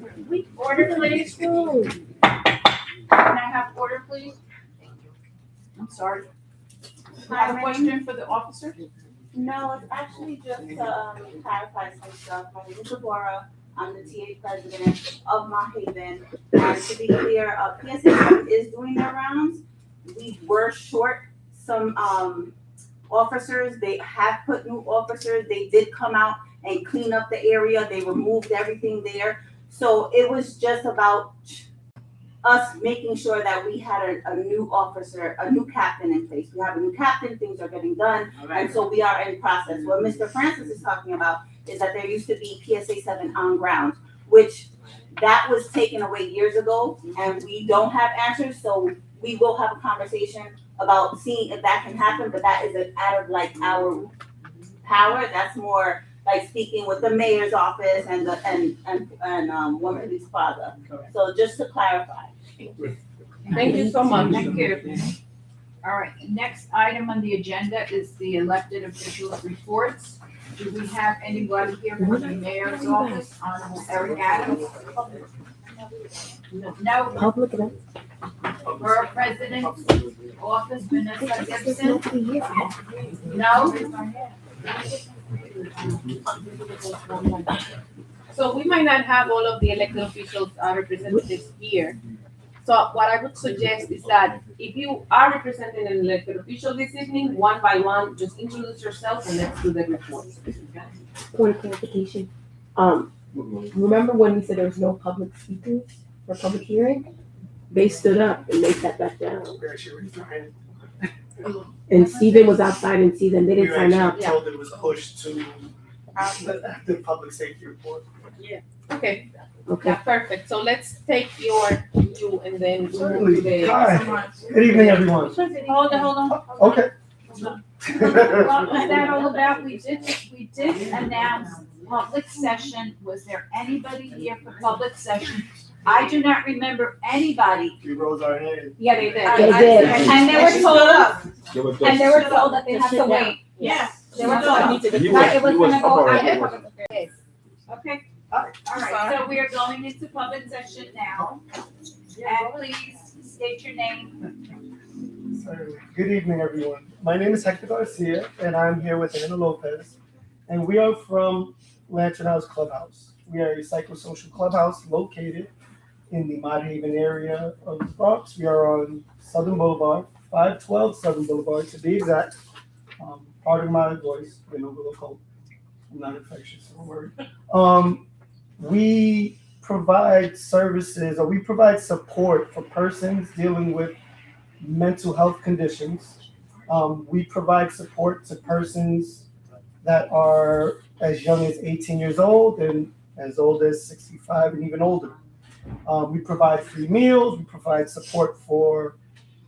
Order, please. Can I have order, please? I'm sorry. I have a question for the officer? No, it's actually just to clarify some stuff. My name is Deborah. I'm the TA president of Mount Haven. And to be clear, PSA is doing their rounds. We were short some officers. They have put new officers. They did come out and clean up the area. They removed everything there. So it was just about us making sure that we had a new officer, a new captain in place. We have a new captain, things are getting done, and so we are in process. What Mr. Francis is talking about is that there used to be PSA 7 on ground, which that was taken away years ago, and we don't have answers, so we will have a conversation about seeing if that can happen, but that is out of like our power. That's more like speaking with the mayor's office and Women Police Plaza. So just to clarify. Thank you so much. Thank you. All right, the next item on the agenda is the elected officials' reports. Do we have anybody here from the mayor's office, Honorable Eric Adams? No. Public event. Borough President's office, Vanessa Gibson? No? So we might not have all of the elected officials, representatives here. So what I would suggest is that if you are representing an elected official this evening, one by one, just introduce yourself and let's do the reports. Point of clarification. Remember when we said there was no public speakers for public hearing? They stood up and they sat back down. And Steven was outside and see them. They didn't sign up. We were actually told it was pushed to the public safety report. Yeah. Okay. Okay. Yeah, perfect. So let's take you and then we'll Certainly. move to the. Hi. Good evening, everyone. Hold on. Okay. What was that all about? We did announce public session. Was there anybody here for public session? I do not remember anybody. We rose our hands. Yeah, they did. They did. And they were told, that they have to wait. Yes. They were told. It was gonna go out of public affairs. Okay. All right, so we are going into public session now. And please state your name. Certainly. Good evening, everyone. My name is Hector Garcia, and I'm here with Ana Lopez. And we are from Lantern House Clubhouse. We are a psychosocial clubhouse located in the Mott Haven area of the Bronx. We are on Southern Boulevard, 512 Southern Boulevard to be exact. Part of my voice, been a little cold. I'm not infectious, don't worry. We provide services, or we provide support for persons dealing with mental health conditions. We provide support to persons that are as young as 18 years old and as old as 65 and even older. We provide free meals, we provide support for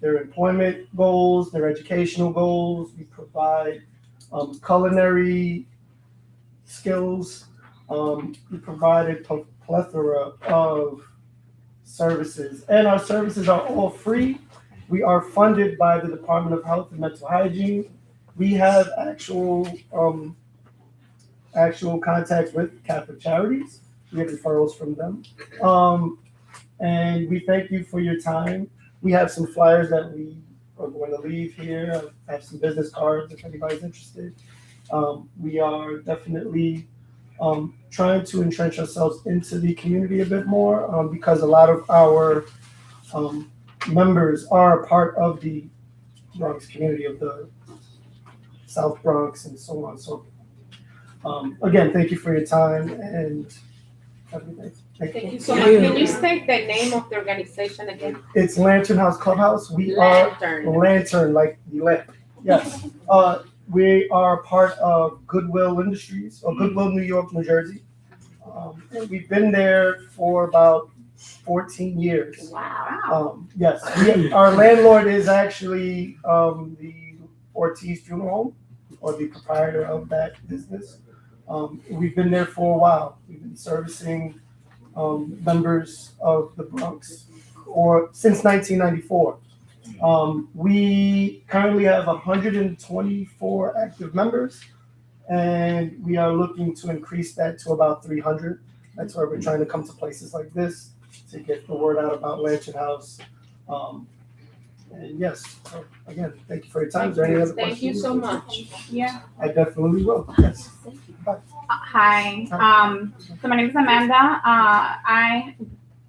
their employment goals, their educational goals. We provide culinary skills. We provide a plethora of services, and our services are all free. We are funded by the Department of Health and Mental Hygiene. We have actual contacts with Catholic Charities. We have referrals from them. And we thank you for your time. We have some flyers that we are going to leave here. I have some business cards if anybody's interested. We are definitely trying to entrench ourselves into the community a bit more because a lot of our members are a part of the Bronx community, of the South Bronx and so on. So again, thank you for your time and everything. Thank you so much. Can you state the name of the organization again? It's Lantern House Clubhouse. We Lantern. are Lantern, like the lamp. Yes. We are part of Goodwill Industries, or Goodwill New York, New Jersey. And we've been there for about 14 years. Wow. Yes. Our landlord is actually the Ortiz Funeral Home, or the proprietor of that business. We've been there for a while. We've been servicing members of the Bronx since 1994. We currently have 124 active members, and we are looking to increase that to about 300. That's why we're trying to come to places like this to get the word out about Lantern House. And yes, so again, thank you for your time. Is there any other questions? Thank you so much. Yeah. I definitely will. Yes. Bye. Hi. So my name is Amanda. I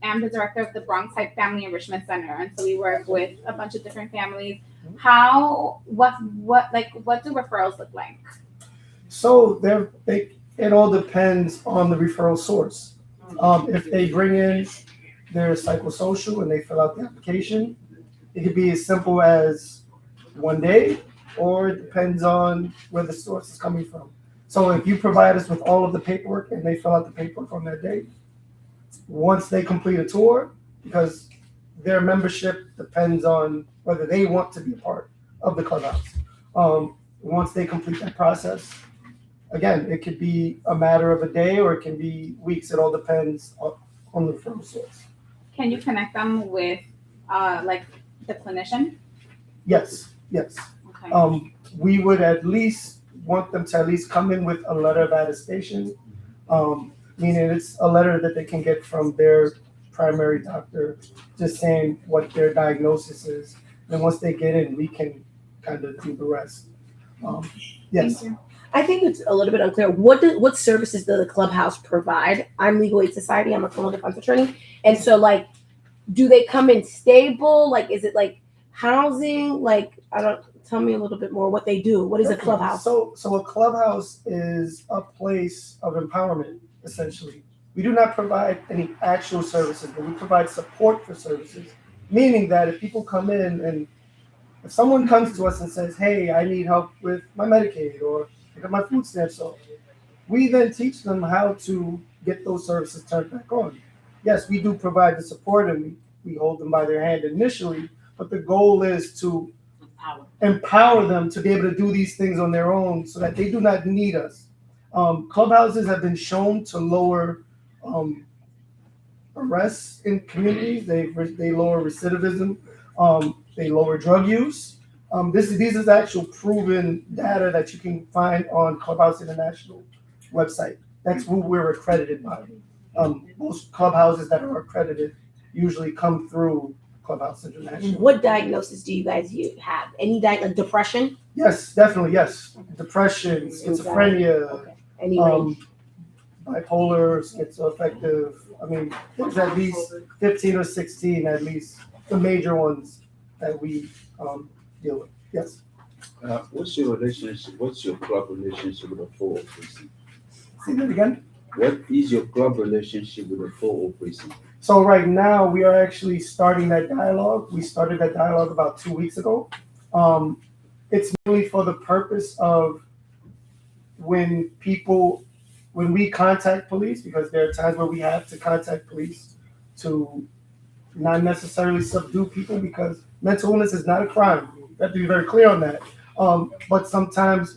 am the director of the Bronx Heights Family Enrichment Center, and so we work with a bunch of different families. What do referrals look like? So it all depends on the referral source. If they bring in their psychosocial and they fill out the application, it could be as simple as one day, or it depends on where the source is coming from. So if you provide us with all of the paperwork and they fill out the paperwork on that day, once they complete a tour, because their membership depends on whether they want to be a part of the clubhouse. Once they complete that process, again, it could be a matter of a day or it can be weeks. It all depends on the referral source. Can you connect them with, like, the clinician? Yes. Okay. We would at least want them to at least come in with a letter of attestation, meaning it's a letter that they can get from their primary doctor, just saying what their diagnosis is. And once they get in, we can kind of do the rest. Yes. I think it's a little bit unclear. What services does the clubhouse provide? I'm Legal Aid Society. I'm a criminal defense attorney, and so like, do they come in stable? Like, is it like housing? Like, tell me a little bit more what they do. What is a clubhouse? So a clubhouse is a place of empowerment, essentially. We do not provide any actual services, but we provide support for services, meaning that if people come in and if someone comes to us and says, hey, I need help with my Medicaid or I got my food stamps off, we then teach them how to get those services turned back on. Yes, we do provide the support and we hold them by their hand initially, but the goal is to empower them to be able to do these things on their own so that they do not need us. Clubhouses have been shown to lower arrests in communities. They lower recidivism. They lower drug use. These is actual proven data that you can find on Clubhouse International website. That's who we're accredited by. Most clubhouses that are accredited usually come through Clubhouse International. What diagnosis do you guys have? Any depression? Yes, definitely, yes. Depression, schizophrenia, Okay. Any range? bipolar, schizoaffective. I mean, there's at least 15 or 16 at least, the major ones that we deal with. Yes. What's your club relationship with the 403C? Say that again? What is your club relationship with the 403C? So right now we are actually starting that dialogue. We started that dialogue about 2 weeks ago. It's mainly for the purpose of when we contact police, because there are times where we have to contact police to not necessarily subdue people, because mental illness is not a crime. We have to be very clear on that. But sometimes,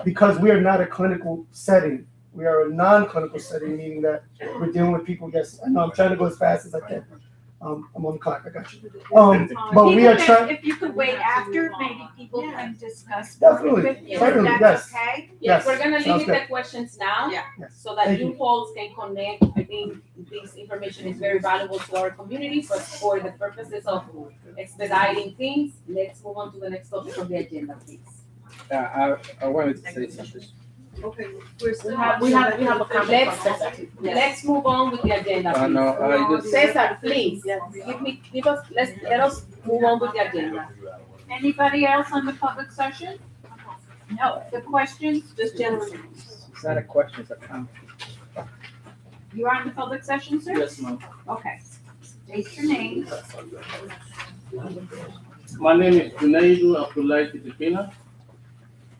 because we are not a clinical setting, we are a non-clinical setting, meaning that we're dealing with people. Yes, I know I'm trying to go as fast as I can. I'm on the clock. I got you. But we are trying. If you could wait after, maybe people can discuss. Definitely, with you. certainly, That's yes. okay? Yes, Yes, we're gonna sounds limit good. the questions now, Yeah. so that Thank you you. folks can connect. I think this information is very valuable to our community, but for the purposes of expediting things, let's move on to the next topic on the agenda, please. I wanted to say something. Okay, We have a comment. Let's move on with the agenda, No, I please. just. Cesar, please, let us move on with the agenda. Anybody else on the public session? No, the questions, this gentleman. It's not a question, it's a comment. You are in the public session, sir? Yes, ma'am. Okay. State your name. My name is Junaidu Abdullahi Kitipina.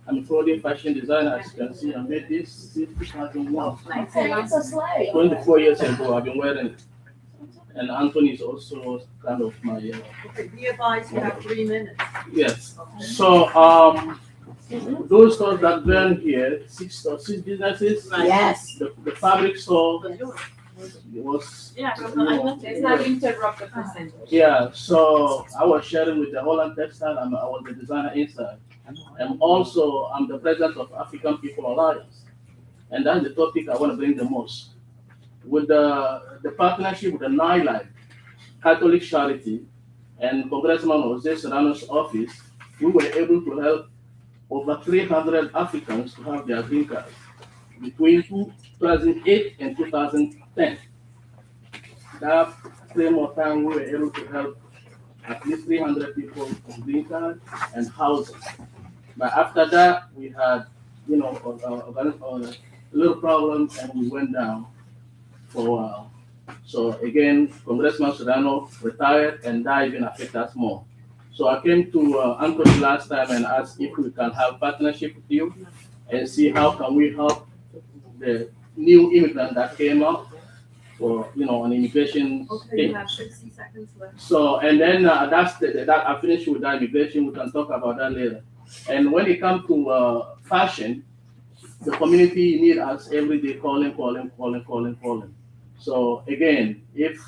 I'm a clothing fashion designer, as you can see. I made this since 2001. It's a slave. 24 years ago, I've been wearing it. And Anthony is also kind of my, Okay, be advised, you have 3 minutes. yes. So, those stores that burn here, six businesses. Yes. The fabric store was. Let's not interrupt the presenter. Yeah, so I was sharing with the Holland Textile, I was the designer inside. And also, I'm the president of African People Alliance. And that's the topic I want to bring the most. With the partnership with the Nightlife, Catholic Charity, and Congressman Jose Serrano's office, we were able to help over 300 Africans to have their green cards between 2008 and 2010. That frame of time, we were able to help at least 300 people with green card and housing. But after that, we had, a little problem, and we went down for a while. So again, Congressman Serrano retired, and that even affected us more. So I came to Anthony last time and asked if we can have partnership with you and see how can we help the new immigrant that came out for, an immigration Okay, thing. you have 60 seconds left. So, and then that I finished with that immigration. We can talk about that later. And when it comes to fashion, the community need us every day, calling. So again, if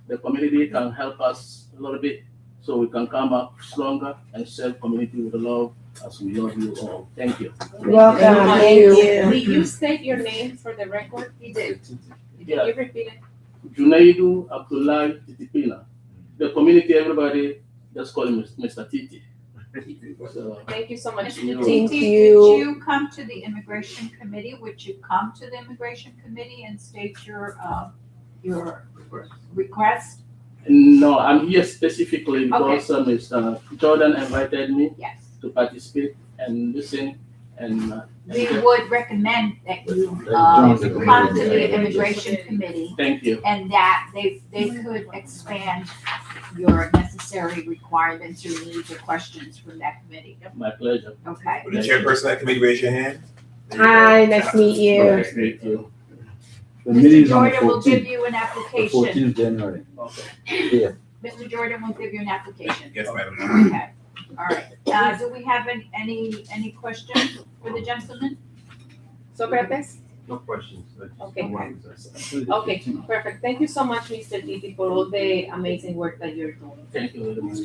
the community can help us a little bit, so we can come up stronger and serve community with love as we love you all. Thank you. Welcome. Thank you. Did you state your name for the record? He did. Yeah. You repeat it? Junaidu Abdullah Titipina. The community, everybody just call him Mr. Titi. So, Thank you so much. Mr. Thank Titi, you. would you come to the immigration committee? Would you come to the immigration committee and state your request? no, I'm here specifically because Mr. Jordan invited me Yes. to participate and listen and. We would recommend that you Join the come to committee. the immigration committee Thank you. and that they could expand your necessary requirements or needs or questions from that committee. My pleasure. Okay. Would the chairperson of that committee raise your hand? Hi, nice to meet you. Okay, thank you. The meeting's Mr. on the Jordan will give 14th, you an the application. 14th January. Okay. Yeah. Mr. Jordan will give you an application. Yes, madam. Okay, all right. Do we have any questions for the gentleman? Socrates? No questions. Okay. Okay, perfect. Thank you so much, Mr. Titi, for all the amazing work that you're doing. Thank you very much.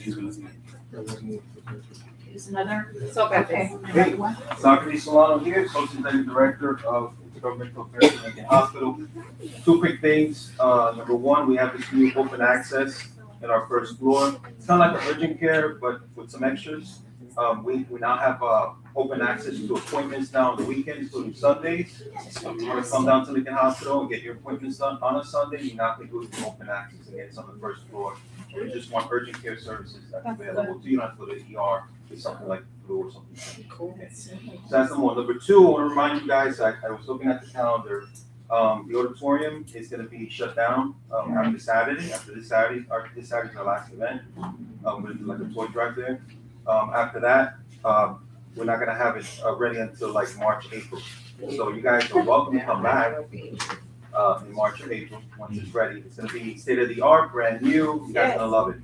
Is another? Socrates. Okay. Another one? Socrates Solano here, Associate Director of Governmental Affairs at Lincoln Hospital. Two quick things. Number one, we have this new open access in our first floor. It's kind of like an urgent care, but with some extras. We now have open access to appointments now on the weekends, including Sundays. So if you want to come down to Lincoln Hospital and get your appointments done on a Sunday, you now can do it with open access. Again, it's on the first floor. We just want urgent care services that's available to you, not to go to the ER, with something like flu or something. Okay. So that's number one. Number two, I want to remind you guys, I was looking at the calendar. The auditorium is going to be shut down after Saturday. After this Saturday, this Saturday is our last event. We're going to do like a toy drive there. After that, we're not going to have it ready until like March, April. So you guys are welcome to come back in March or April once it's ready. It's going to be state of the art, brand new. You guys are going to love it.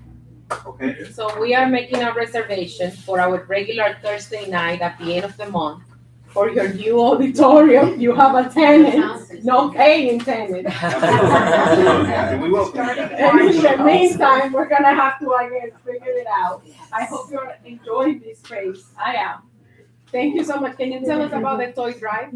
Okay? So we are making a reservation for our regular Thursday night at the end of the month for your new auditorium. You have a tenant, no paying tenant. And we will. And in the meantime, we're gonna have to, I guess, figure it out. I hope you're enjoying this space. I am. Thank you so much. Can you tell us about the toy drive?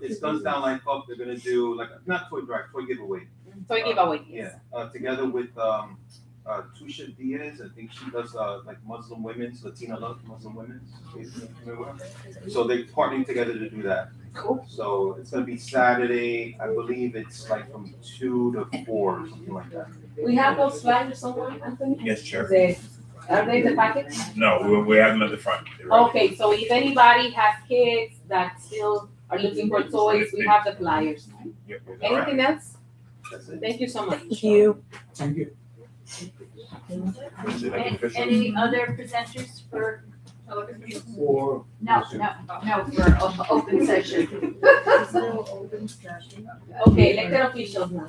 It's Guns Down Life Up. They're going to do like, not toy drive, toy giveaway. Toy giveaway. Yeah, together with Tusha Diaz. I think she does like Muslim women's, Latina Muslim women's. So they're partnering together to do that. Cool. So it's gonna be Saturday. I believe it's like from 2 to 4 or something like that. We have those flyers somewhere, Anthony? Yes, Chair. Are they in the packet? No, we have them at the front. They're right. Okay, so if anybody has kids that still are looking for toys, we have the flyers. Yep, all right. Anything else? That's it. Thank you so much. Thank you. Thank you. Is it like official? Any other presenters for? Or. No, for open session. Okay, elected officials now.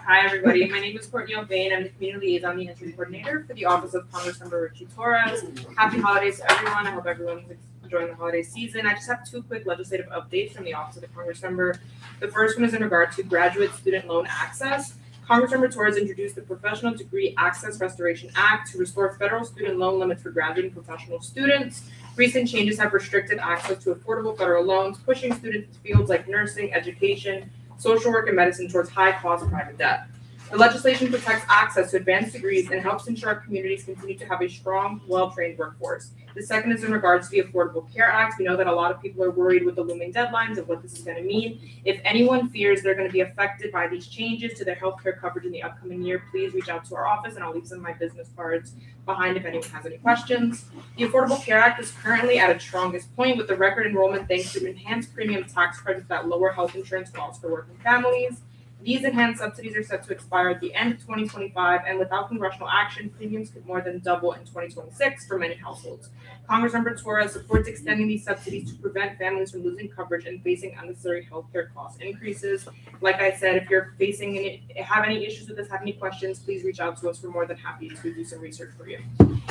Hi, everybody. My name is Courtney O'Bain. I'm the Community Liaison Liaison Coordinator for the Office of Congressmember Richie Torres. Happy holidays to everyone. I hope everyone's enjoying the holiday season. I just have two quick legislative updates from the Office of the Congressmember. The first one is in regard to graduate student loan access. Congressmember Torres introduced the Professional Degree Access Restoration Act to restore federal student loan limits for graduate and professional students. Recent changes have restricted access to affordable federal loans, pushing students to fields like nursing, education, social work, and medicine towards high-cost private debt. The legislation protects access to advanced degrees and helps ensure our communities continue to have a strong, well-trained workforce. The second is in regards to the Affordable Care Act. We know that a lot of people are worried with the looming deadlines of what this is going to mean. If anyone fears they're going to be affected by these changes to their healthcare coverage in the upcoming year, please reach out to our office and I'll leave some of my business cards behind if anyone has any questions. The Affordable Care Act is currently at its strongest point with the record enrollment thanks to enhanced premium tax credits that lower health insurance costs for working families. These enhanced subsidies are set to expire at the end of 2025, and without congressional action, premiums could more than double in 2026 for many households. Congressmember Torres supports extending these subsidies to prevent families from losing coverage and facing unnecessary healthcare cost increases. Like I said, if you're facing have any issues with this, have any questions, please reach out to us. We're more than happy to do some research for you.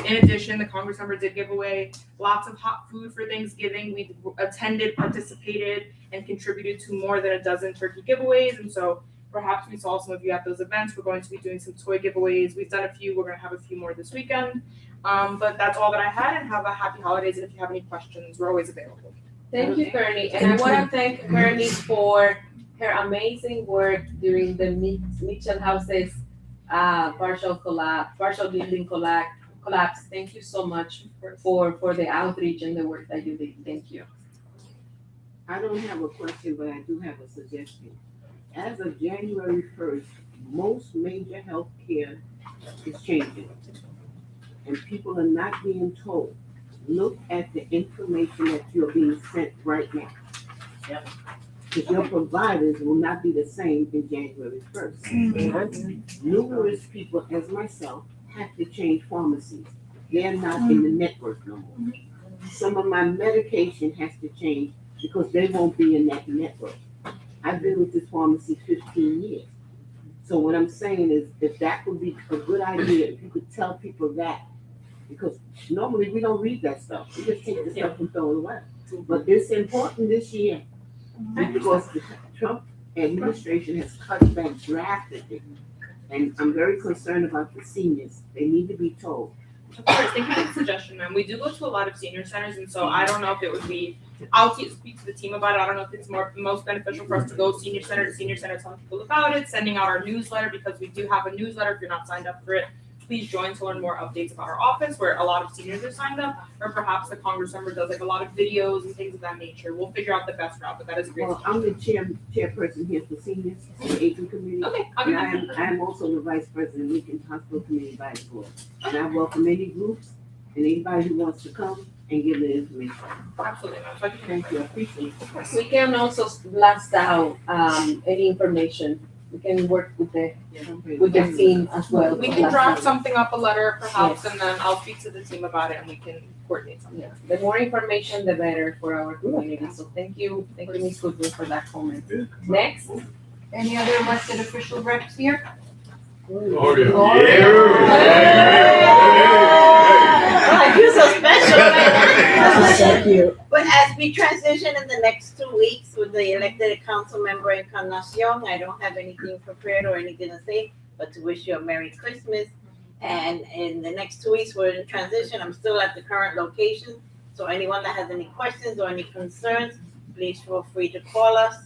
In addition, the Congressmember did give away lots of hot food for Thanksgiving. We attended, participated, and contributed to more than a dozen turkey giveaways. And so perhaps we saw some of you at those events. We're going to be doing some toy giveaways. We've done a few. We're going to have a few more this weekend. But that's all that I had, and have a happy holidays. And if you have any questions, we're always available. Thank you, Bernie. And I want to thank Bernie for her amazing work during the Mitchell House's partial building collapse. Thank you so much for the outreach and the work that you did. Thank you. I don't have a question, but I do have a suggestion. As of January 1st, most major health care is changing. And people are not being told. Look at the information that you're being sent right now. Because your providers will not be the same in January 1st. Numerous people, as myself, have to change pharmacies. They're not in the network no more. Some of my medication has to change because they won't be in that network. I've been with this pharmacy 15 years. So what I'm saying is, if that would be a good idea, if you could tell people that, because normally we don't read that stuff. We just take the stuff and throw it away. But it's important this year because the Trump administration has cut back drastically. And I'm very concerned about the seniors. They need to be told. Of course, thank you for the suggestion, ma'am. We do go to a lot of senior centers, and so I don't know if it would be, I'll speak to the team about it. I don't know if it's most beneficial for us to go senior center to senior center, telling people about it, sending out our newsletter, because we do have a newsletter. If you're not signed up for it, please join to learn more updates about our office, where a lot of seniors are signed up, or perhaps the Congressmember does like a lot of videos and things of that nature. We'll figure out the best route, but that is a great Well, I'm the chairperson here for seniors, the aging committee. Okay, And I am also the vice president of Lincoln Hospital Community Advisory Board. And I welcome any groups and anybody who wants to come and give the information. Absolutely, ma'am. Thank you, I appreciate it. We can also blast out any information. We can work with the team as well. We can draft something up, a letter perhaps, and then I'll speak to the team about it and we can coordinate something. Yeah, the more information, the better for our community. So thank you, Ms. Goodwin, for that comment. Next. Any other elected official reps here? Oh, yeah. I feel so special. Thank you. But as we transition in the next 2 weeks with the elected council member Encarnacion, I don't have anything prepared or anything to say, but to wish you a Merry Christmas. And in the next 2 weeks, we're in transition. I'm still at the current location. So anyone that has any questions or any concerns, please feel free to call us.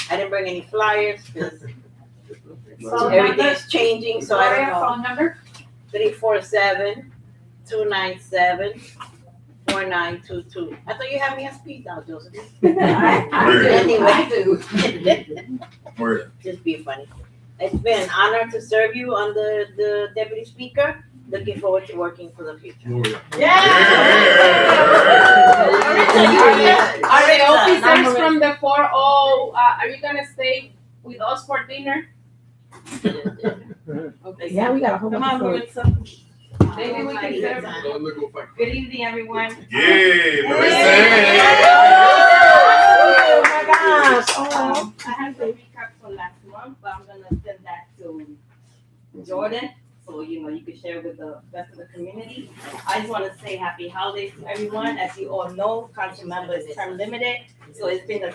I didn't bring any flyers because everything is changing, so I don't know. Phone number? 347-297-4922. I thought you had me on speed dial, Josephine. Word. Just be funny. It's been an honor to serve you under the deputy speaker. Looking forward to working for the future. Are the officers from the 4-0, are you gonna stay with us for dinner? Okay. Yeah, we got a whole Come bunch on, of we're food. some. Maybe we can serve. Good evening, everyone. Yay, Oh my gosh. I have the recap for last month, but I'm gonna send that to Jordan, so you can share with the rest of the community. I just want to say happy holidays to everyone. As you all know, council member is term limited, so it's been a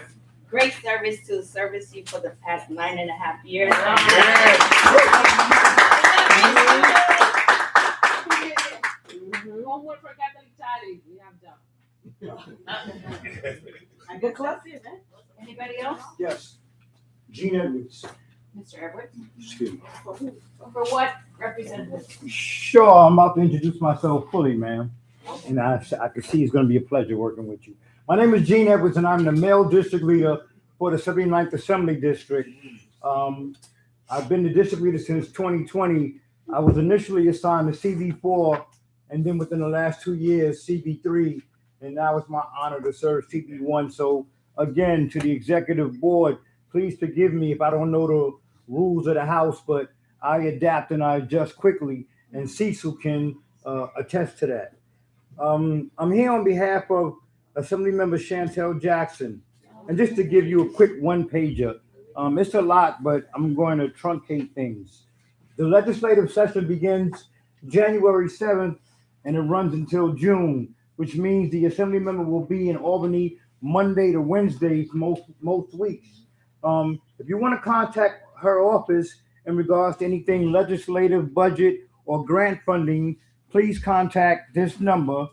great service to service you for the past 9.5 years. Homework for Catholic Charities, we have done. Good class here, man. Anybody else? Yes. Gene Edwards. Mr. Edwards? Excuse me. For what representative? Sure, I'm about to introduce myself fully, ma'am. And I can see it's going to be a pleasure working with you. My name is Gene Edwards, and I'm the male district leader for the 79th Assembly District. I've been the district leader since 2020. I was initially assigned to CV4, and then within the last 2 years, CV3, and now it's my honor to serve CV1. So again, to the executive board, please forgive me if I don't know the rules of the House, but I adapt and I adjust quickly, and Cecil can attest to that. I'm here on behalf of Assemblymember Chantel Jackson. And just to give you a quick one-pager, it's a lot, but I'm going to truncate things. The legislative session begins January 7th and it runs until June, which means the Assembly member will be in Albany Monday to Wednesdays most weeks. If you want to contact her office in regards to anything legislative, budget, or grant funding, please contact this number,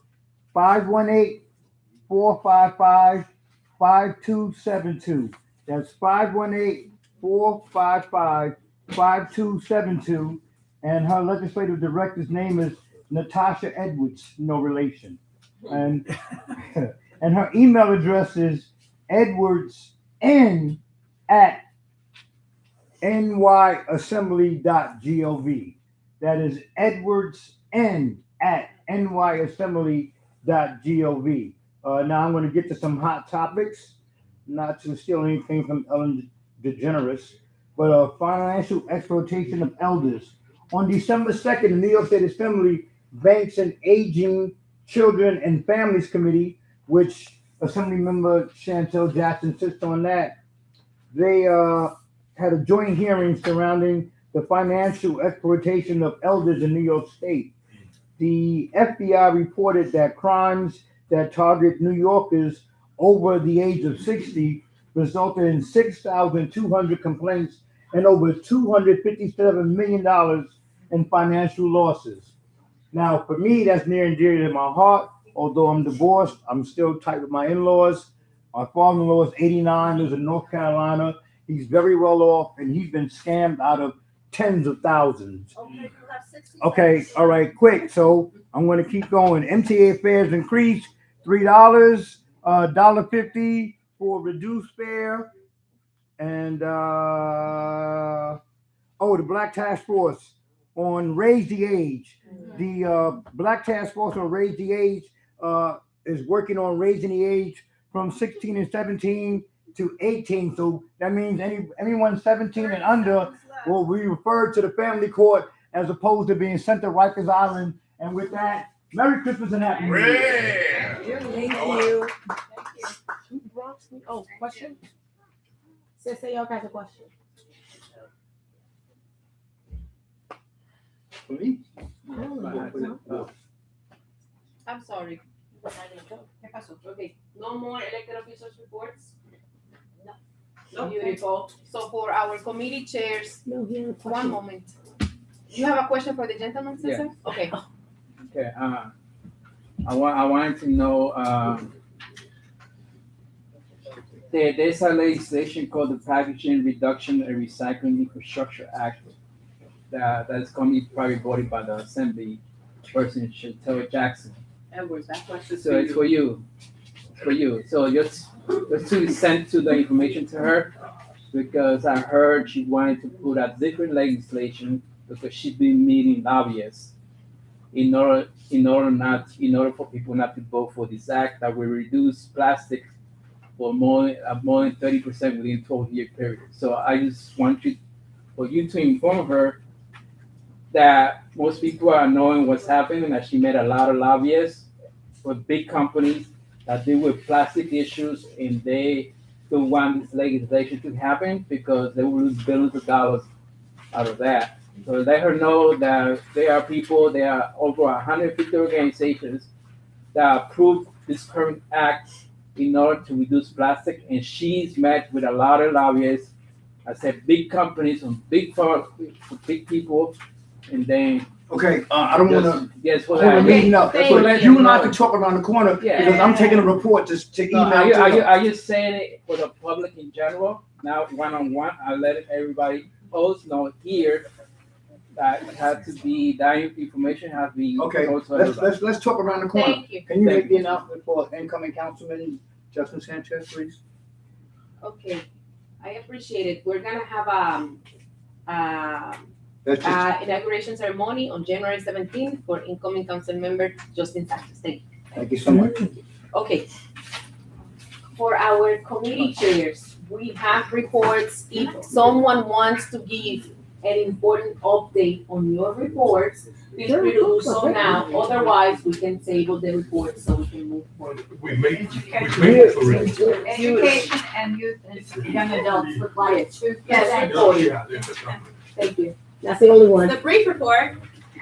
518-455-5272. That's 518-455-5272. And her legislative director's name is Natasha Edwards, no relation. And and her email address is edwardsn@nyassembly.gov. That is edwardsn@nyassembly.gov. Now I'm going to get to some hot topics, not to steal anything from Ellen DeGeneres, but financial exploitation of elders. On December 2nd, the New York State Assembly Banks and Aging, Children and Families Committee, which Assemblymember Chantel Jackson sits on that, they had a joint hearing surrounding the financial exploitation of elders in New York State. The FBI reported that crimes that target New Yorkers over the age of 60 resulted in 6,200 complaints and over $257 million in financial losses. Now, for me, that's near and dear to my heart. Although I'm divorced, I'm still tight with my in-laws. My father-in-law is 89, lives in North Carolina. He's very well off, and he's been scammed out of tens of thousands. Okay, all right, quick. So I'm going to keep going. MTA fares increased $3, $1.50 for reduced fare. And, the Black Task Force on Raise the Age. The Black Task Force on Raise the Age is working on raising the age from 16 and 17 to 18. So that means anyone 17 and under will be referred to the family court as opposed to being sent to Rikers Island. And with that, Merry Christmas and Happy New Year. Thank you. Oh, question? Say y'all got a question. For me? I'm sorry. Okay, no more elected officials reports? No. Beautiful. So for our committee chairs, one moment. You have a question for the gentleman, Cesar? Yeah. Okay. Okay, I wanted to know, there's a legislation called the Packaging Reduction and Recycling Infrastructure Act that's going to be probably voted by the Assembly person, Chantel Jackson. Edwards, that question is So it's for you. It's for you. So just to send to the information to her, because I heard she wanted to put a different legislation because she's been meeting lobbyists in order for people not to vote for this act that will reduce plastic for more than 30% within a 12-year period. So I just want for you to inform her that most people are knowing what's happening, and that she met a lot of lobbyists for big companies that deal with plastic issues, and they don't want this legislation to happen because they will lose billions of dollars out of that. So let her know that there are over 150 organizations that approved this current act in order to reduce plastic, and she's met with a lot of lobbyists. I said big companies and big people, and then Okay, I don't want to yes, hold the meeting up. Thank So you. you and I can talk around the corner because I'm taking a report to email. Are you saying it for the public in general? Now, one-on-one, I let everybody else know here that it has to be, that information has to be. Okay, told to everybody. let's talk around the corner. Thank you. Can you Thank make the announcement for incoming Councilman Justin Sanchez, please? Okay, I appreciate it. We're gonna have That's just, inauguration ceremony on January 17th for incoming council member Justin Sanchez. thank you so much. Okay. For our committee chairs, we have reports. If someone wants to give an important update on your reports, feel free to do so now. Otherwise, we can table the report so we can move forward. We made it already. Education and youth and young adults required. Yes, report. Thank you. That's the only one. The brief report,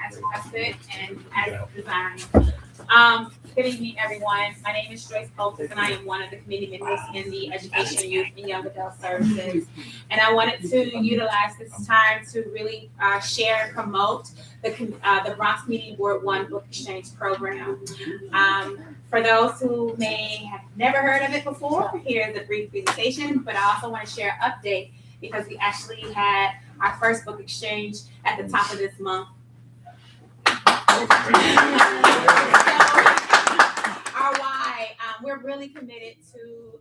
as requested and as designed. Good evening, everyone. My name is Joyce Coltis, and I am one of the committee members in the Education, Youth, and Young Adult Services. And I wanted to utilize this time to really share and promote the Bronx Community Ward 1 Book Exchange Program. For those who may have never heard of it before, here's a brief presentation, but I also want to share an update because we actually had our first book exchange at the top of this month. Our why, we're really committed to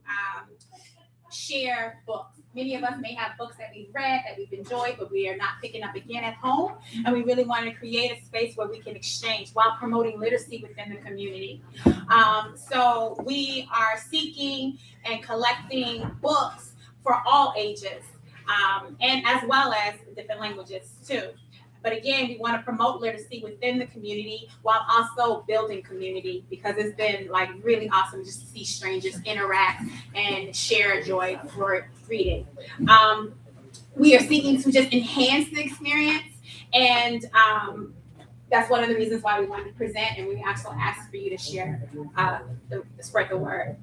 share books. Many of us may have books that we've read, that we've enjoyed, but we are not picking up again at home. And we really want to create a space where we can exchange while promoting literacy within the community. So we are seeking and collecting books for all ages, and as well as different languages too. But again, we want to promote literacy within the community while also building community, because it's been like really awesome just to see strangers interact and share joy for reading. We are seeking to just enhance the experience, and that's one of the reasons why we wanted to present, and we also asked for you to share, spread the word.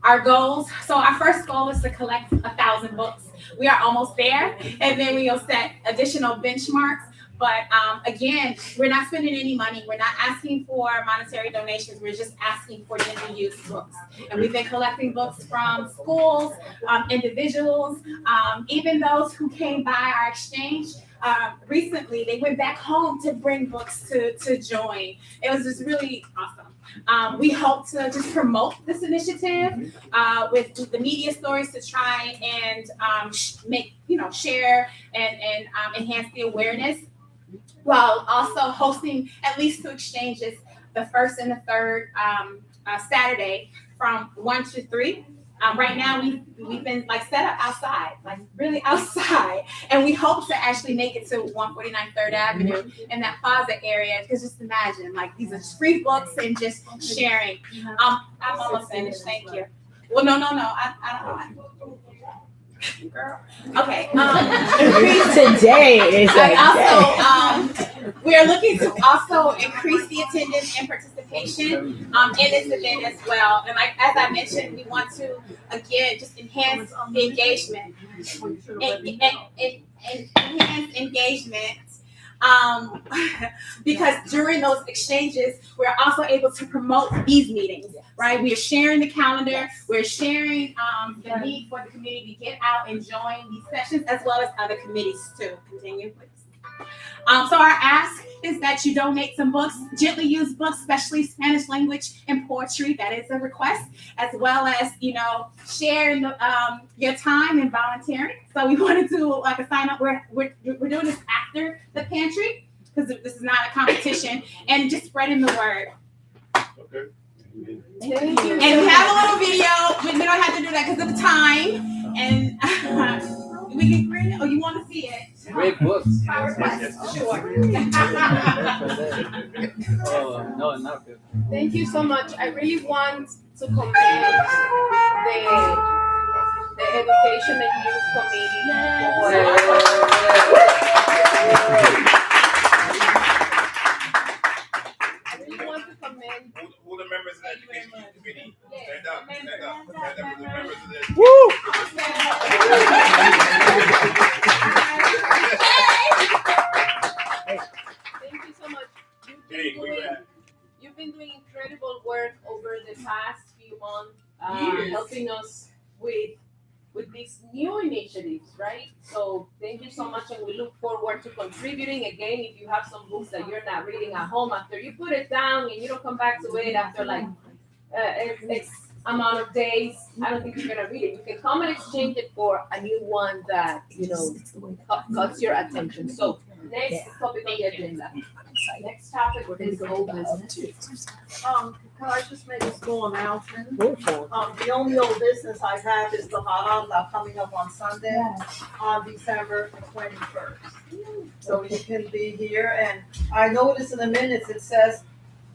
Our goals, so our first goal is to collect 1,000 books. We are almost there, and then we will set additional benchmarks. But again, we're not spending any money. We're not asking for monetary donations. We're just asking for gender use books. And we've been collecting books from schools, individuals, even those who came by our exchange. Recently, they went back home to bring books to join. It was just really awesome. We hope to just promote this initiative with the media stories to try and share and enhance the awareness, while also hosting at least 2 exchanges, the first and the third Saturday from 1 to 3. Right now we've been like set up outside, like really outside, and we hope to actually make it to 149 3rd Avenue in that plaza area. Because just imagine, like, these are free books and just sharing. I'm almost finished. Thank you. Well, no. I don't. Girl. Okay. Today is we are looking to also increase the attendance and participation in this event as well. And like as I mentioned, we want to again just enhance the engagement. Enhance engagement. Because during those exchanges, we're also able to promote these meetings, right? We are sharing the calendar, we're sharing the need for the community to get out and join these sessions, as well as other committees too. Continue, please. So our ask is that you donate some books, gently used books, especially Spanish language and poetry. That is a request, as well as, share your time and volunteering. So we want to do like a sign up. We're doing this after the pantry because this is not a competition, and just spreading the word. Okay. Thank you. And we have a little video. We don't have to do that because of the time. And we can create it. Oh, you want to see it? Great books. Sure. No, not good. Thank you so much. I really want to commend the Education and Youth Committee I really want to commend Who the members of the Education Committee? Stand up, stand up for the members of the Thank you so much. Hey, You've been doing incredible work over the past few months, Years. helping us with these new initiatives, right? So thank you so much, and we look forward to contributing. Again, if you have some books that you're not reading at home, after you put it down and you don't come back to it after like X amount of days, I don't think you're gonna read it. You can come and exchange it for a new one that caught your attention. So next topic on the agenda. Next topic is old business. Can I just make a small announcement? The only old business I have is the Haranda coming up on Sunday, on December 21st. so you can be here. And I noticed in the minutes, it says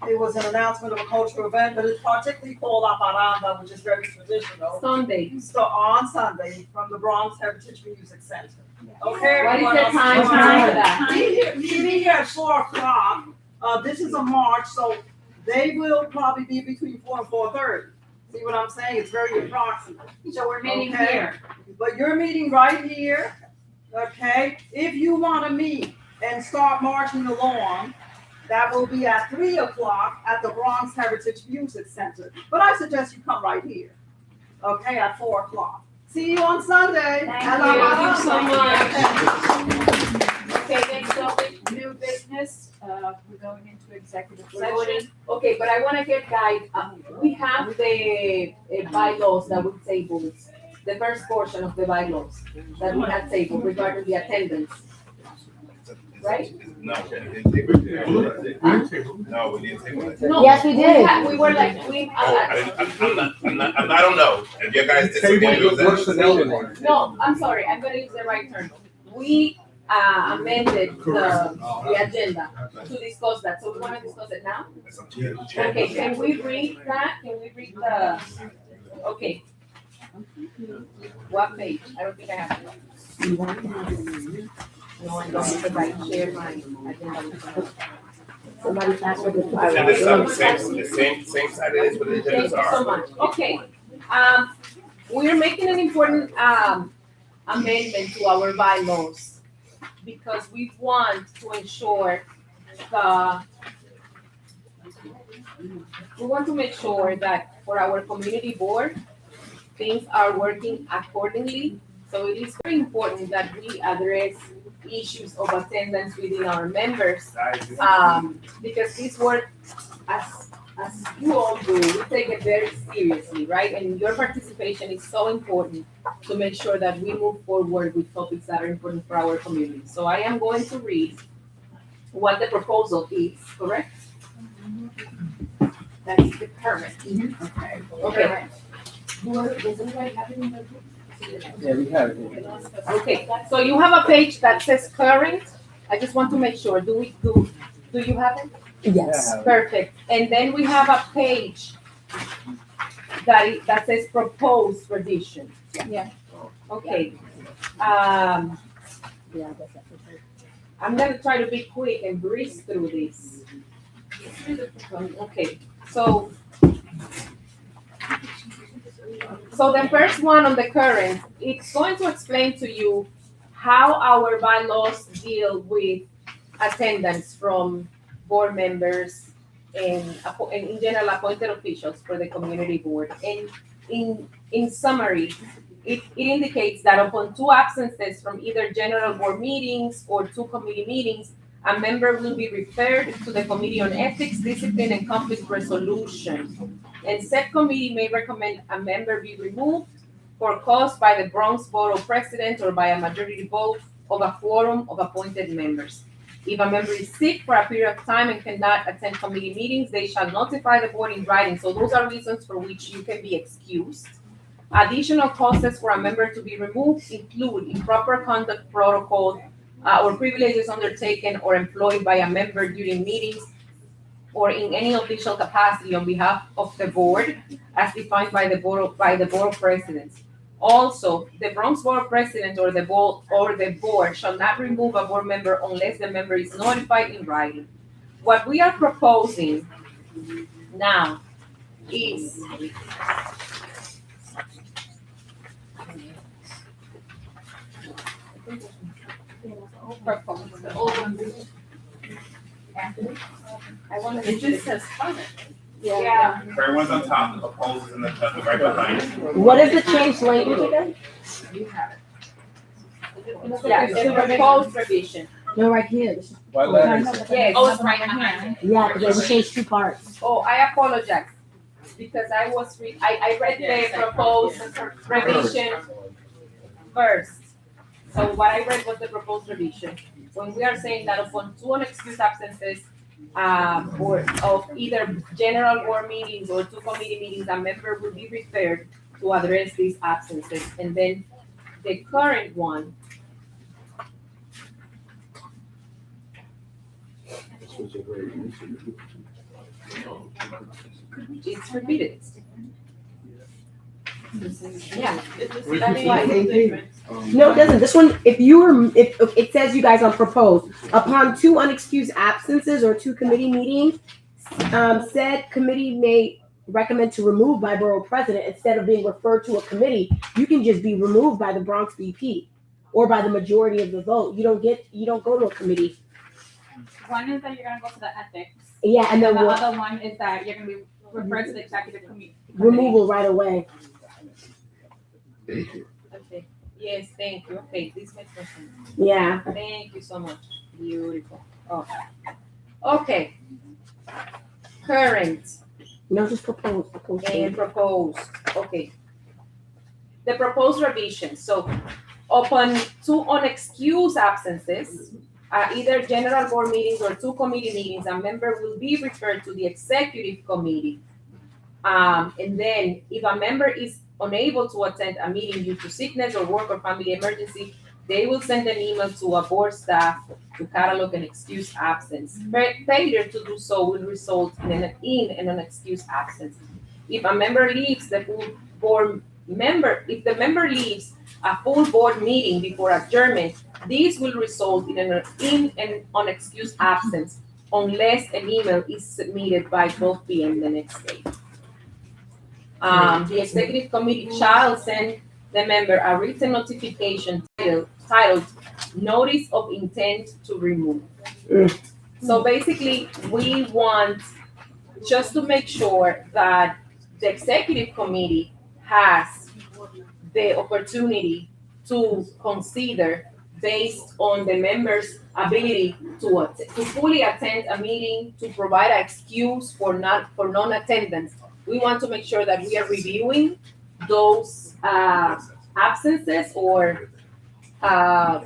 it was an announcement of a cultural event, but it's particularly called La Parada, which is very traditional. Sunday. So on Sunday, from the Bronx Heritage Music Center. Okay. What is everyone the else? time for that? Be here at 4 o'clock. This is a march, so they will probably be between 4 and 4:30. See what I'm saying? It's very approximate. So we're meeting Okay. here. But you're meeting right here, okay? If you wanna meet and start marching along, that will be at 3 o'clock at the Bronx Heritage Music Center. But I suggest you come right here, okay, at 4 o'clock. See you on Sunday. Thank At you. La Thank you so Parada. Okay, next topic, new business, we're going into executive session. Okay, but I wanna get guide, we have the bylaws that we tabled, the first portion of the bylaws that we had tabled regarding the attendance, right? No, we didn't take it. No, we didn't take it. No, Yes, we did. We were like, we, I'm not, I don't know. If you guys disagree with that. no, I'm sorry, I'm gonna use the right term. We, amended the agenda to discuss that, so we wanna discuss it now? Okay, can we read that? Can we read the, okay. What page? I don't think I have it. No, I don't, because I shared my agenda. Somebody pass with the And the same side it is what the Thank agendas you are. so much. Okay, we're making an important, amendment to our bylaws because we want to ensure we want to make sure that for our community board, things are working accordingly. So it is very important that we address issues of attendance within our members. Because this work, as you all do, we take it very seriously, right? And your participation is so important to make sure that we move forward with topics that are important for our community. So I am going to read what the proposal is, correct? That's the current. Okay. Okay. Does anybody have it in their book? Yeah, we have it. Okay, so you have a page that says current. I just want to make sure. Do you have it? Yes. Perfect. And then we have a page that says proposed revision. Yeah. Okay. I'm gonna try to be quick and breeze through this. Okay, so the first one on the current, it's going to explain to you how our bylaws deal with attendance from board members and in general appointed officials for the community board. And in summary, it indicates that upon 2 absences from either general board meetings or 2 committee meetings, a member will be referred to the Committee on Ethics, Discipline, and Conflict Resolution. And said committee may recommend a member be removed for cause by the Bronx Borough President or by a majority vote of a quorum of appointed members. If a member is sick for a period of time and cannot attend committee meetings, they shall notify the board in writing. So those are reasons for which you can be excused. Additional causes for a member to be removed include improper conduct protocol or privileges undertaken or employed by a member during meetings or in any official capacity on behalf of the board as defined by the borough president. Also, the Bronx Borough President or the board shall not remove a board member unless the member is notified in writing. What we are proposing now is I want to. It just says comment. Yeah. Everyone's on top, the proposals in the right behind it. What is the changed language again? You have it. Yeah, it's a proposed revision. No, right here. What letter? Yes. Oh, it's right behind. Yeah, because we changed 2 parts. Oh, I apologize, because I read the proposed revision first. So what I read was the proposed revision. When we are saying that upon 2 unexcused absences, or of either general board meetings or 2 committee meetings, a member will be referred to address these absences. And then the current one It's repeated. Yeah. No, it doesn't. This one, if it says you guys on proposed, upon 2 unexcused absences or 2 committee meetings, said committee may recommend to remove by borough president instead of being referred to a committee. You can just be removed by the Bronx BP or by the majority of the vote. You don't go to a committee. One is that you're gonna go to the ethics. Yeah, and then the what? other one is that you're gonna be referred to the executive committee. Removal right away. Okay. Yes, thank you. Okay, this makes more sense. Yeah. Thank you so much. Beautiful. Okay. Okay. Current. No, just proposed. And proposed. Okay. The proposed revision. So upon 2 unexcused absences, either general board meetings or 2 committee meetings, a member will be referred to the executive committee. And then if a member is unable to attend a meeting due to sickness or work or family emergency, they will send an email to a board staff to catalog an excused absence. Failure to do so will result in an excused absence. If a member leaves the full board if the member leaves a full board meeting before adjournment, this will result in an unexcused absence unless an email is submitted by 12 p.m. the next day. The executive committee shall send the member a written notification titled Notice of Intent to Remove. So basically, we want just to make sure that the executive committee has the opportunity to consider based on the member's ability to fully attend a meeting, to provide an excuse for non-attendance. We want to make sure that we are reviewing those absences or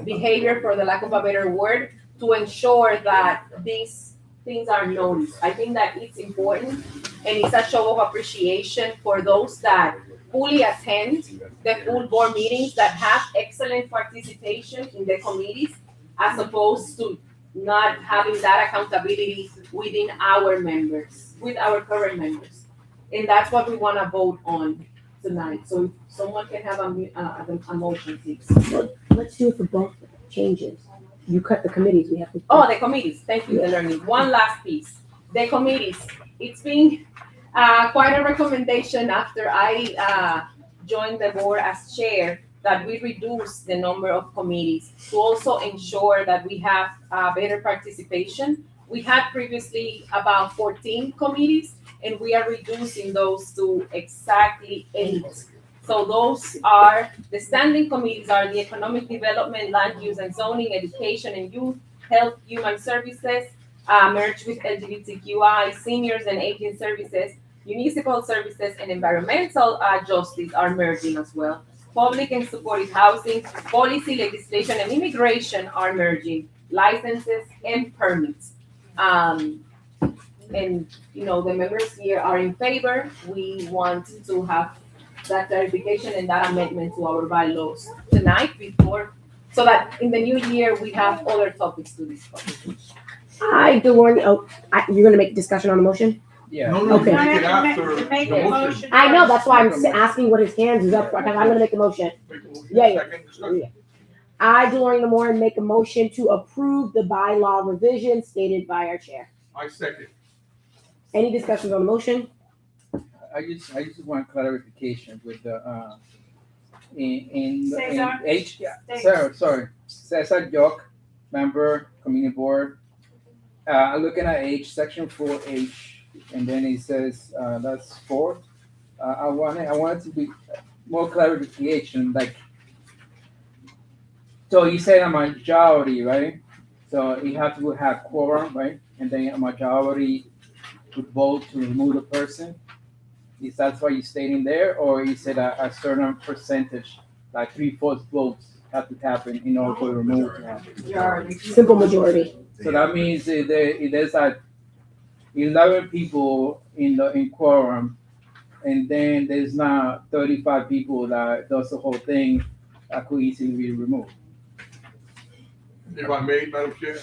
behavior, for the lack of a better word, to ensure that these things are noticed. I think that it's important, and it's a show of appreciation for those that fully attend the full board meetings, that have excellent participation in the committees, as opposed to not having that accountability within our members, with our current members. And that's what we want to vote on tonight. So if someone can have a motion, please. Let's do it for both changes. You cut the committees, we have to. Oh, the committees. Thank you, Delaney. One last piece. The committees. It's been quite a recommendation after I joined the board as chair that we reduce the number of committees to also ensure that we have better participation. We had previously about 14 committees, and we are reducing those to exactly 8. So those are, the standing committees are the Economic Development, Land Use and Zoning, Education and Youth, Health, Human Services, merged with LGBTQI, Seniors and Aging Services, Municipal Services and Environmental Justice are merging as well. Public and Supported Housing, Policy, Legislation and Immigration are merging, licenses and permits. And the members here are in favor. We want to have that clarification and that amendment to our bylaws tonight so that in the new year we have other topics to discuss. You're gonna make discussion on the motion? Yeah. Okay. Make a motion. I know, that's why I'm asking what his hands is up for, because I'm gonna make the motion. Yeah. I, DeLorean Lamore, make a motion to approve the bylaw revision stated by our chair. I second. Any discussions on the motion? I just want clarification with the in Cesar? H. Cesar. Sorry, Cesar Jock, member, community board. Looking at H, section 4H, and then it says that's 4. I wanted to be more clarification, like. So you said a majority, right? So you have to have quorum, right? And then a majority would vote to remove the person. Is that what you're stating there, or is it a certain percentage, like 3/4 votes have to happen in order for the removal to happen? Simple majority. So that means if there's like 11 people in quorum, and then there's now 35 people that does the whole thing, that could easily be removed. If I may, Madam Chair,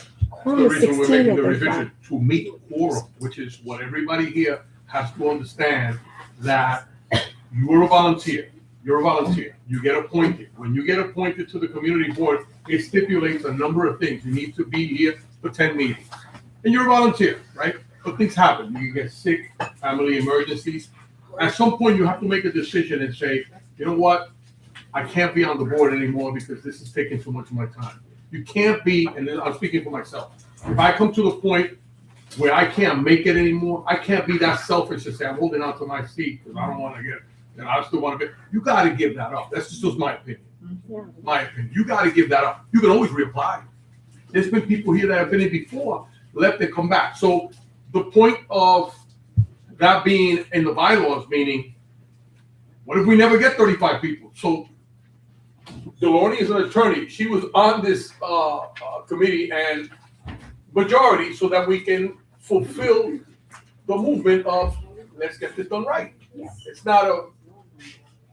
The reason we're making the revision to meet quorum, which is what everybody here has to understand, that you're a volunteer. You're a volunteer. You get appointed. When you get appointed to the community board, it stipulates a number of things. You need to be here for 10 meetings. And you're a volunteer, right? But things happen. You get sick, family emergencies. At some point, you have to make a decision and say, you know what? I can't be on the board anymore because this is taking too much of my time. You can't be, and I'm speaking for myself. If I come to the point where I can't make it anymore, I can't be that selfish and say, I'm holding on to my seat because I don't want to get, and I still want to be. You got to give that up. That's just my opinion. My opinion. You got to give that up. You can always reapply. There's been people here that have been in before, left and come back. So the point of that being in the bylaws, meaning, what if we never get 35 people? So Delorny is an attorney. She was on this committee and majority so that we can fulfill the movement of let's get this done right. It's not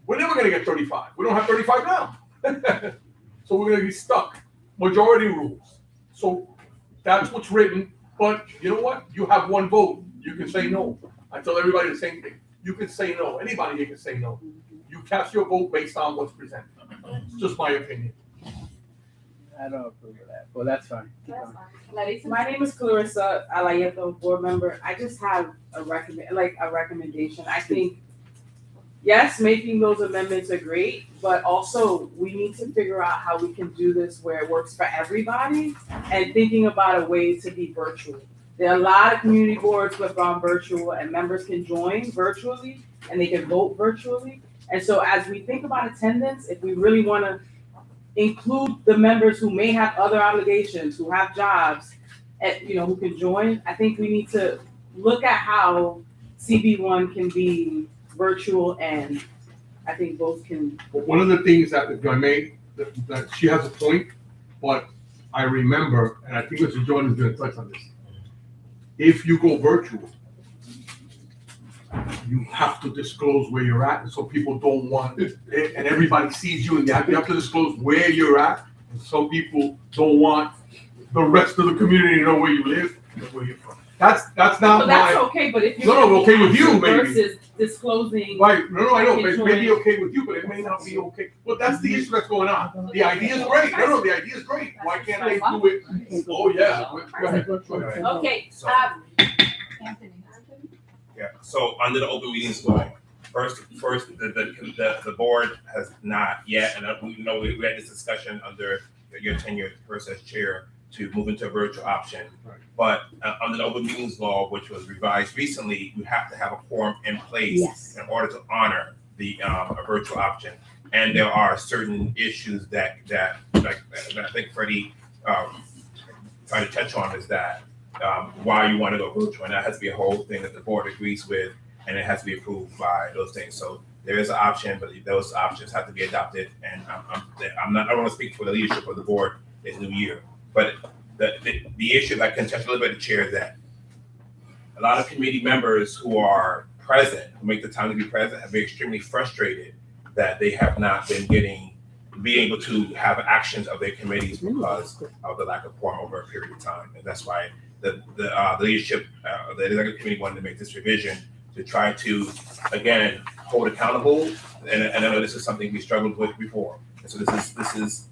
we're never going to get 35. We don't have 35 now. So we're going to be stuck. Majority rules. So that's what's written. But you know what? You have one vote. You can say no. I tell everybody the same thing. You can say no. Anybody here can say no. You cast your vote based on what's presented. It's just my opinion. I don't approve of that, but that's fine. My name is Clarissa Alayeto, board member. I just have a recommendation. I think, yes, making those amendments are great, but also we need to figure out how we can do this where it works for everybody and thinking about a way to be virtual. There are a lot of community boards who have gone virtual and members can join virtually and they can vote virtually. And so as we think about attendance, if we really want to include the members who may have other obligations, who have jobs, who can join, I think we need to look at how CB1 can be virtual, and I think both can. One of the things that, if I may, that she has a point, but I remember, and I think Mr. Jordan is going to touch on this. If you go virtual, you have to disclose where you're at, and so people don't want it, and everybody sees you, and you have to disclose where you're at. And some people don't want the rest of the community to know where you live and where you're from. That's not But that's okay, but if you're okay with you, maybe. versus disclosing. Right, no, I know, but it may be join. okay with you, but it may not be okay. Well, that's the issue that's going on. The idea is great. No, the idea is great. Why can't they do it? Oh, yeah. Go ahead. Okay, Anthony. Yeah, so under the open meetings law, first, the board has not yet, and we know we had this discussion under your tenure first as chair to move into a virtual option. Right. But under the open meetings law, which was revised recently, you have to have a quorum in place in order to honor the a virtual option. And there are certain issues that I think Freddie tried to touch on is that why you want to go virtual, and that has to be a whole thing that the board agrees with, and it has to be approved by those things. So there is an option, but those options have to be adopted. And I don't want to speak for the leadership of the board this new year, but the issue that I can touch a little bit of the chair is that a lot of committee members who are present, who make the time to be present, have been extremely frustrated that they have not been being able to have actions of their committees because of the lack of quorum over a period of time. And that's why the leadership, the executive committee wanted to make this revision to try to, again, hold accountable. And I know this is something we struggled with before. And so this is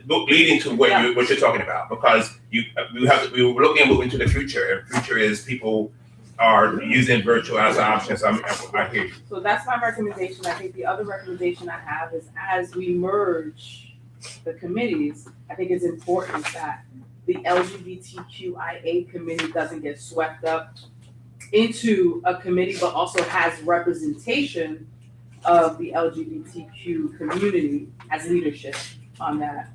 leading to what you're talking about, because we were looking at moving to the future, and future is people are using virtual as an option. So I hear you. So that's my recommendation. I think the other recommendation I have is as we merge the committees, I think it's important that the LGBTQIA committee doesn't get swept up into a committee, but also has representation of the LGBTQ community as leadership on that.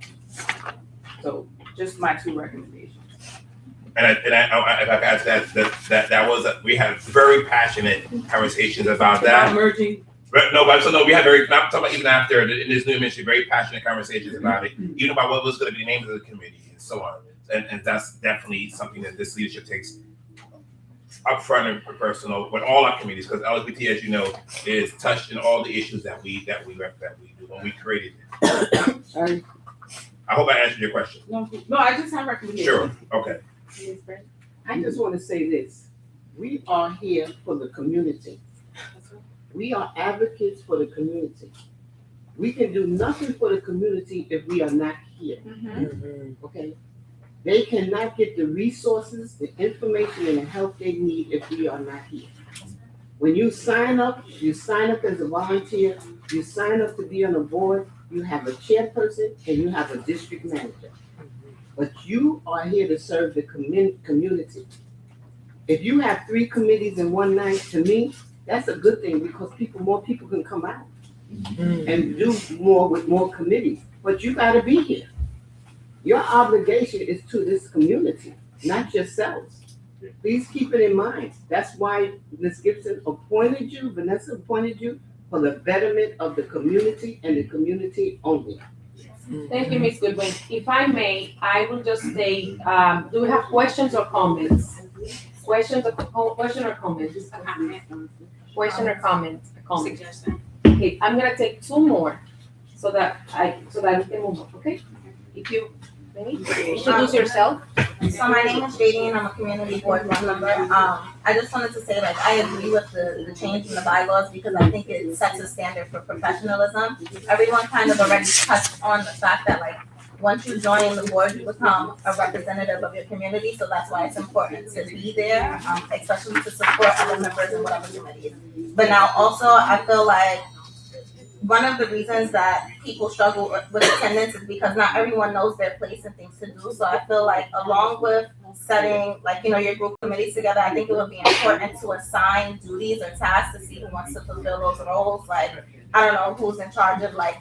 So just my two recommendations. And if I could add to that was we had very passionate conversations about that. About merging. No, but we had I'm talking about even after in this new ministry, very passionate conversations about it, even about what was going to be the names of the committee and so on. And that's definitely something that this leadership takes upfront and personal with all our committees, because LGBT, as you know, is touched in all the issues that we do when we created it. I hope I answered your question. No, I just have recommendations. Sure, okay. I just want to say this. We are here for the community. We are advocates for the community. We can do nothing for the community if we are not here. Okay? They cannot get the resources, the information, and the help they need if we are not here. When you sign up as a volunteer, you sign up to be on a board, you have a chairperson, and you have a district manager. But you are here to serve the community. If you have 3 committees in one night, to me, that's a good thing because more people can come out and do more with more committees. But you gotta be here. Your obligation is to this community, not yourselves. Please keep it in mind. That's why Ms. Gibson appointed you, Vanessa appointed you for the betterment of the community and the community only. Thank you, Ms. Goodwin. If I may, I will just say, do we have questions or comments? Questions or comments? Question or comments? Suggestion. Okay, I'm gonna take 2 more so that we can move on, okay? If you, introduce yourself. So my name is JD and I'm a community board member. I just wanted to say, like, I agree with the change in the bylaws because I think it sets a standard for professionalism. Everyone kind of already touched on the fact that, like, once you join the board, you become a representative of your community. So that's why it's important to be there, especially to support other members in whatever committees. But now also, I feel like one of the reasons that people struggle with attendance is because not everyone knows their place and things to do. So I feel like along with setting, like, your group committees together, I think it would be important to assign duties or tasks to see who wants to fulfill those roles. Like, I don't know who's in charge of, like,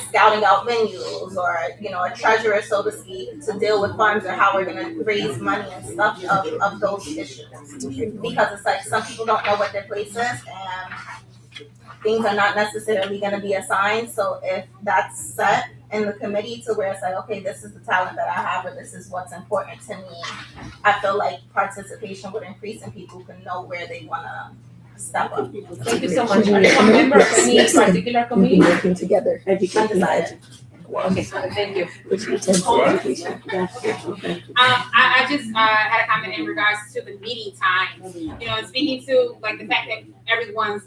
scouting out venues or, a treasurer, so to speak, to deal with funds or how we're going to raise money and stuff of those issues. Because it's like some people don't know what their place is and things are not necessarily going to be assigned. So if that's set in the committee to where it's like, okay, this is the talent that I have or this is what's important to me, I feel like participation would increase and people can know where they want to step up. Thank you so much. Are you a member of any particular committee? Working together. Undecided. Okay, thank you. I just had a comment in regards to the meeting time. And speaking to like the fact that everyone's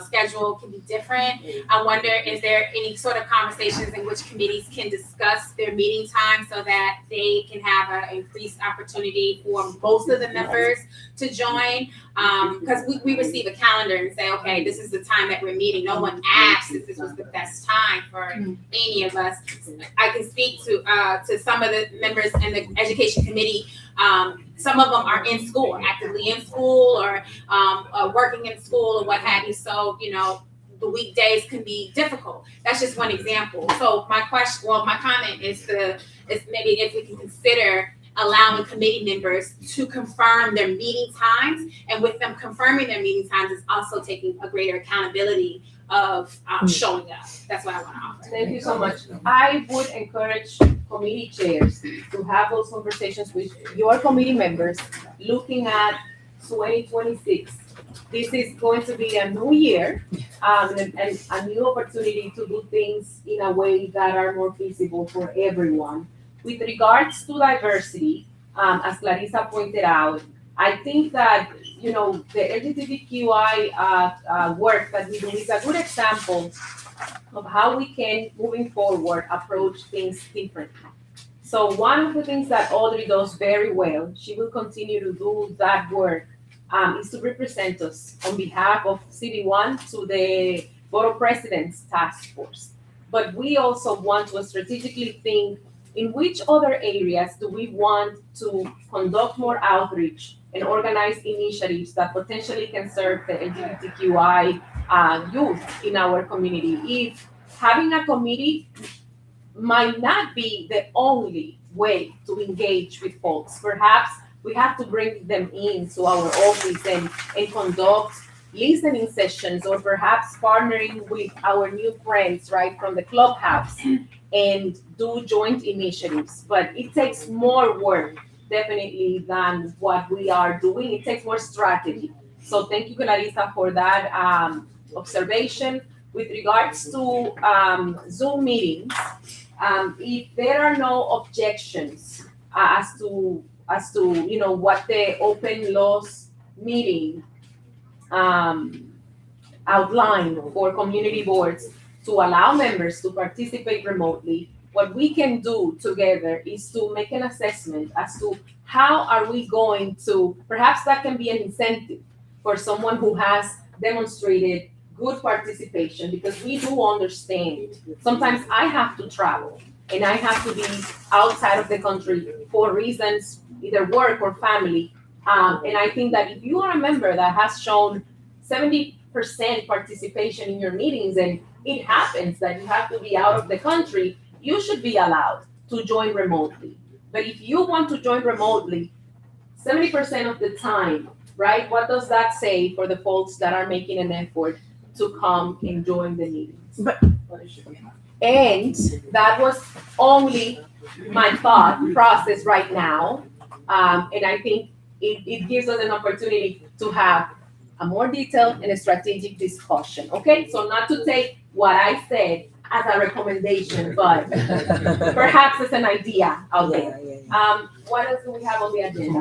schedule can be different. I wonder, is there any sort of conversations in which committees can discuss their meeting time so that they can have an increased opportunity for most of the members to join? Because we receive a calendar and say, okay, this is the time that we're meeting. No one asked if this was the best time for any of us. I can speak to some of the members in the education committee. Some of them are in school, actively in school, or working in school, or what have you. So the weekdays can be difficult. That's just one example. So my comment is maybe if we can consider allowing committee members to confirm their meeting times, and with them confirming their meeting times, is also taking a greater accountability of showing up. That's what I want to offer. Thank you so much. I would encourage committee chairs to have those conversations with your committee members, looking at 2026. This is going to be a new year, and a new opportunity to do things in a way that are more feasible for everyone. With regards to diversity, as Clarissa pointed out, I think that the LGBTQI work that we do is a good example of how we can, moving forward, approach things differently. So one of the things that Audrey does very well, she will continue to do that work, is to represent us on behalf of CV1 to the Board of Presidents Task Force. But we also want to strategically think in which other areas do we want to conduct more outreach and organize initiatives that potentially can serve the LGBTQI youth in our community. If having a committee might not be the only way to engage with folks, perhaps we have to bring them into our office and conduct listening sessions, or perhaps partnering with our new friends right from the clubhouse and do joint initiatives. But it takes more work, definitely, than what we are doing. It takes more strategy. So thank you, Clarissa, for that observation. With regards to Zoom meetings, If there are no objections as to what the open laws meeting outlined for community boards to allow members to participate remotely, what we can do together is to make an assessment as to how are we going to, perhaps that can be an incentive for someone who has demonstrated good participation, because we do understand, sometimes I have to travel and I have to be outside of the country for reasons, either work or family. And I think that if you are a member that has shown 70% participation in your meetings, and it happens that you have to be out of the country, you should be allowed to join remotely. But if you want to join remotely 70% of the time, right, what does that say for the folks that are making an effort to come and join the meetings? And that was only my thought process right now. And I think it gives us an opportunity to have a more detailed and a strategic discussion. Okay, so not to take what I said as a recommendation, but perhaps as an idea out there. What else do we have on the agenda?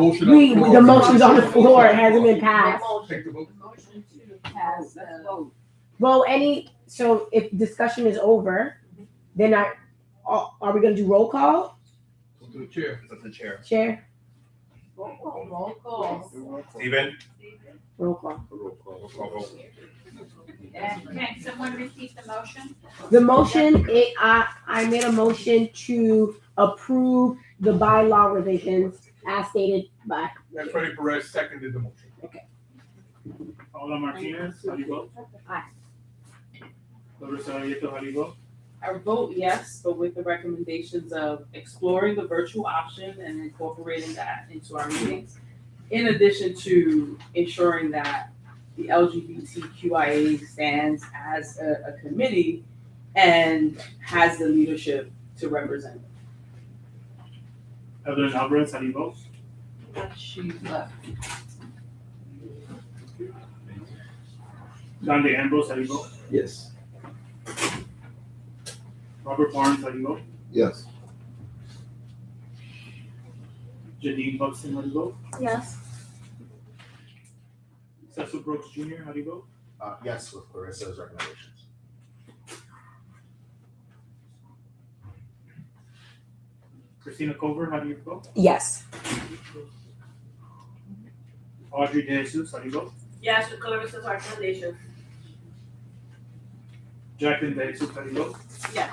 The motion's on the floor, it hasn't been passed. Well, so if discussion is over, then are we gonna do roll call? To the chair. It's up to the chair. Chair? Roll call. Steven? Roll call. Can someone repeat the motion? The motion, I made a motion to approve the bylaw revisions as stated by. And Freddie Perez seconded the motion. Okay. Paula Martinez, how do you vote? Aye. Larissa Arrieta, how do you vote? I vote yes, but with the recommendations of exploring the virtual option and incorporating that into our meetings, in addition to ensuring that the LGBTQIA stands as a committee and has the leadership to represent. Evelyn Alvarez, how do you vote? She left. John De Ambrose, how do you vote? Yes. Robert Barnes, how do you vote? Yes. Janine Buxton, how do you vote? Yes. Cecil Brooks Jr., how do you vote? Yes, with Clarissa's recommendations. Christina Cover, how do you vote? Yes. Audrey De Jesus, how do you vote? Yes, with Clarissa's recommendation. Jacqueline De Jesus, how do you vote? Yes.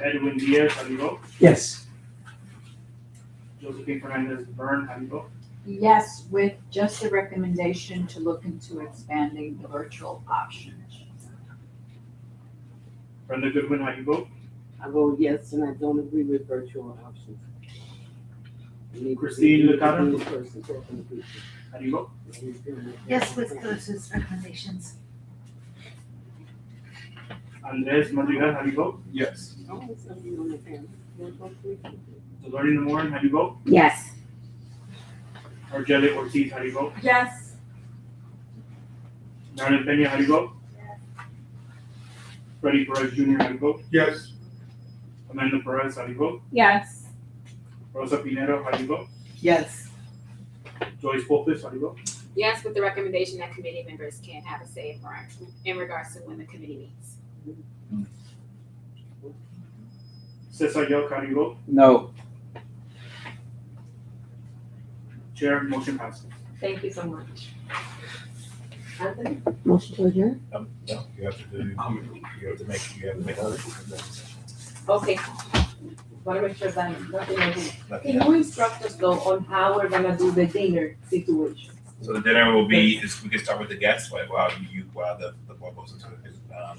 Edwin Diaz, how do you vote? Yes. Josephine Fernandez Byrne, how do you vote? Yes, with just a recommendation to look into expanding the virtual option. Brenda Goodwin, how do you vote? I vote yes, and I don't agree with virtual options. Christine Licata, how do you vote? Yes, with Clarissa's recommendations. Andres Madrigal, how do you vote? Yes. Lordy Namorin, how do you vote? Yes. Argelia Ortiz, how do you vote? Yes. Marilyn Peña, how do you vote? Freddie Perez Jr., how do you vote? Yes. Amanda Perez, how do you vote? Yes. Rosa Pinero, how do you vote? Yes. Joyce Popis, how do you vote? Yes, with the recommendation that committee members can have a say in regards to when the committee meets. Cesar Yelk, how do you vote? No. Chair, motion passes. Thank you so much. Anthony? Motion to adjourn? No, you have to make a Okay. Want to make sure that can you instruct us though on how we're gonna do the dinner situation? So the dinner will be, we can start with the guests while the board goes into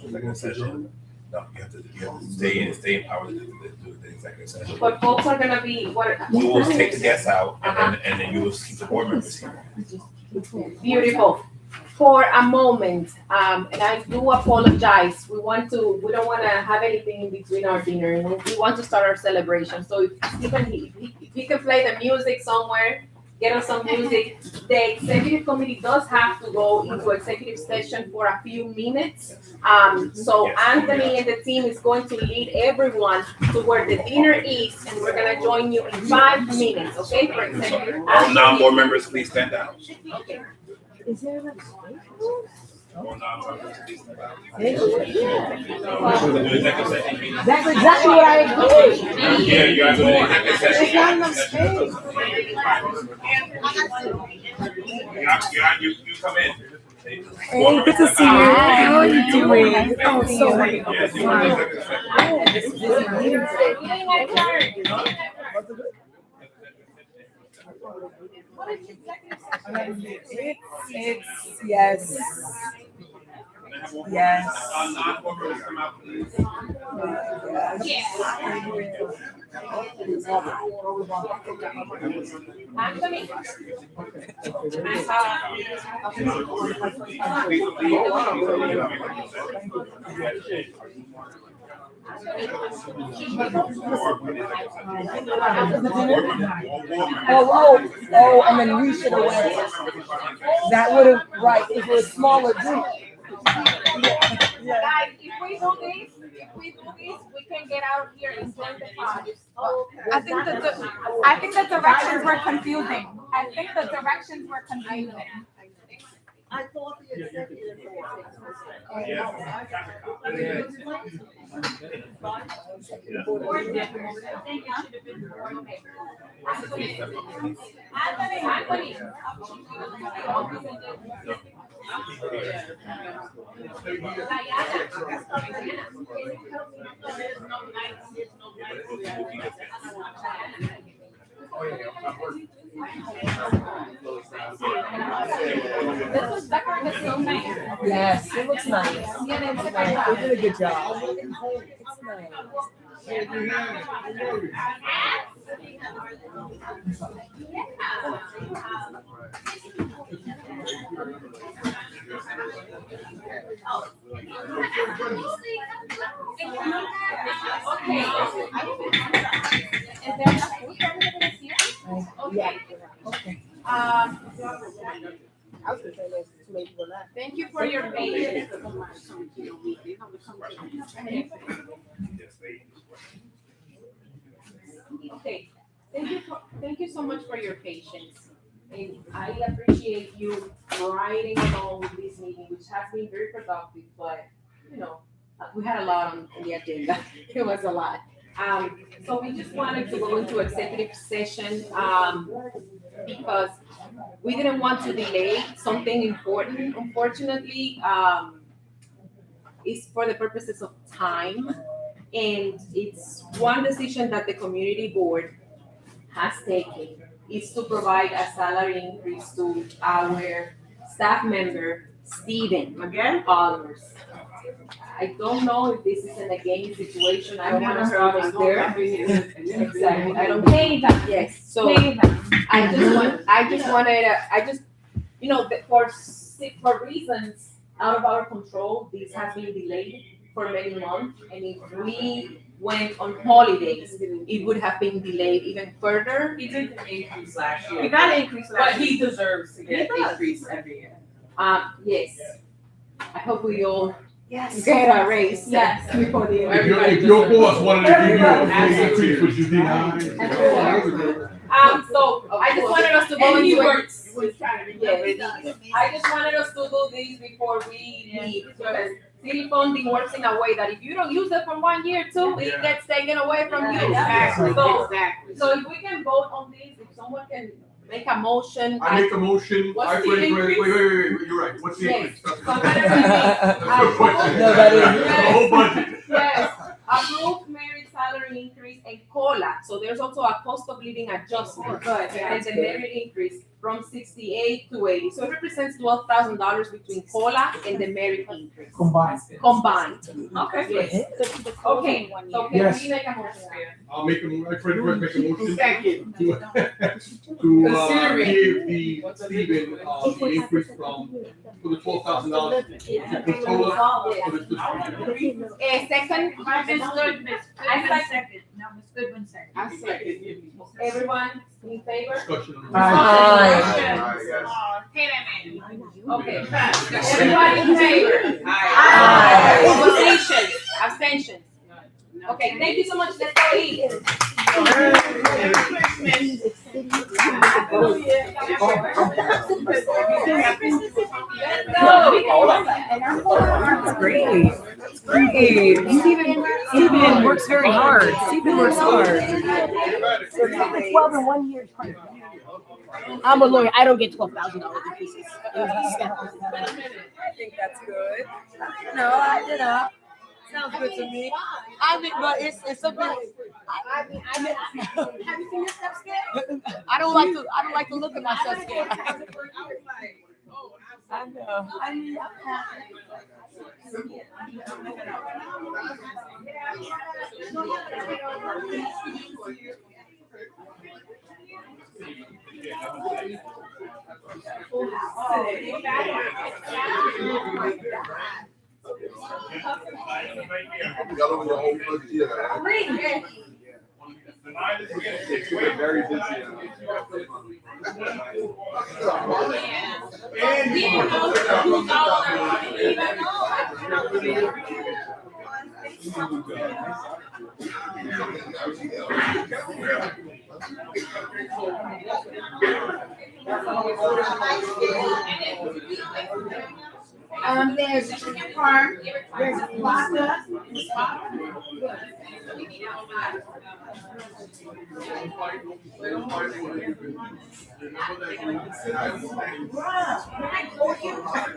executive session. No, you have to stay in power to do the executive session. But folks are gonna be, what? We will take the guests out and then you will keep the board members here. Beautiful. For a moment, and I do apologize, we don't wanna have anything in between our dinner, and we want to start our celebration. So if Stephen, if he can play the music somewhere, get us some music. The executive committee does have to go into executive session for a few minutes. So Anthony and the team is going to lead everyone to where the dinner is, and we're gonna join you in 5 minutes, okay, for executive. All non-board members, please stand down. Okay. Is there All non-board members, please stand down. That's exactly what I agree. Yeah, you guys are in executive session. There's not enough space. You come in. Hey, good to see you. How are you doing? Oh, so wonderful. Yes, you want to It's yes. Yes. Anthony. Oh, and then we should have went. That would have, right, if it was a smaller group. Guys, if we do this, we can get out here in 25. I think the directions were confusing. I thought the executive Anthony. Yes, it looks nice. They did a good job. It's nice. Thank you for your patience. Okay, thank you so much for your patience. And I appreciate you riding along with this meeting, which has been very productive, but, we had a lot on the agenda. It was a lot. So we just wanted to go into executive session, because we didn't want to delay something important. Unfortunately, it's for the purposes of time. And it's one decision that the community board has taken is to provide a salary increase to our staff member, Stephen Almers. I don't know if this is an again situation. I don't want to stop us there. Exactly. I don't pay them. Yes. So I just wanted, for reasons out of our control, this has been delayed for many months. And if we went on holidays, it would have been delayed even further. He did increase last year. He got an increase last But he year. deserves to get increase every year. Yes. I hope we all Yes. get a raise. Yes. Before the If your boss wanted to give you a big increase, would you deny? So I just wanted us to go And he into works. Yes. I just wanted us to do this before we leave, because city funding works in a way that if you don't use it for 1 year too, it gets taken away from you. Exactly. So if we can vote on this, if someone can make a motion. I make a motion. What's the Wait, increase? you're right. What's the Yes. increase? So I'm gonna repeat. That's a good question. No, that is- The whole budget. Yes, approved merit salary increase and COLA. So there's also a cost of living adjustment. And the merit increase from 68 to 80. So it represents $12,000 between COLA and the merit increase. Combined. Okay. Yes. Okay, so can Yes. we make a motion? I'll make a, I try to make a motion Second. to Considering. give the Stephen, the increase from, for the $12,000. The COLA for the fiscal year. Second, I second. I second. everyone, In favor? Discussion. Okay, fast. Everybody in favor? Abstentions? Abstentions? Okay, thank you so much, let's go eat. That's great. That's great. Stephen works very hard. Stephen works hard. 12 in 1 year. I'm a lawyer. I don't get $12,000 increases. I think that's good. No, sounds good to me. I mean, but it's a bit. Have you seen your step scale? I don't like to look at my step scale. I know. I mean, Very busy. There's a chicken farm, there's a plaza.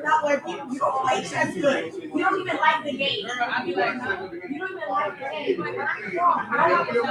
Not like you don't like that's good. You don't even like the game. You don't even like the game. Like, when I walk, I don't even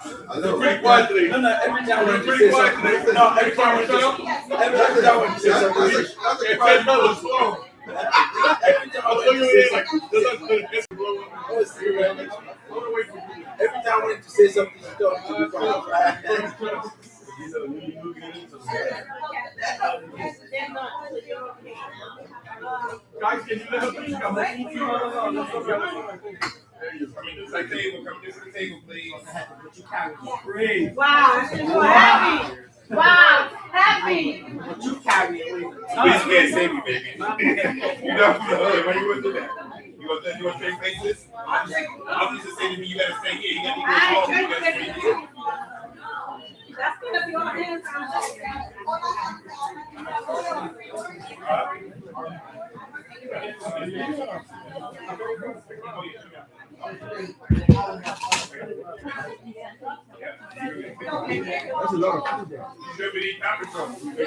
I know. Pretty quiet today. No, every time when you say something. No, every time when you say something. Every time when you say something. Every time when you say something, you don't. Guys, can you let us table, please. Wow, I'm so happy. Wow, happy. What you carry away? Please can't save me, baby. You know, why you want to do that? You want to take faces? I'm just saying to me, you gotta stay here. You gotta go home. You gotta stay here. That's gonna be on hands. That's a lot of food there. Should be eating appetite. They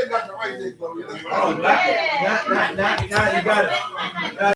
got the right thing, bro. Oh, now you got it.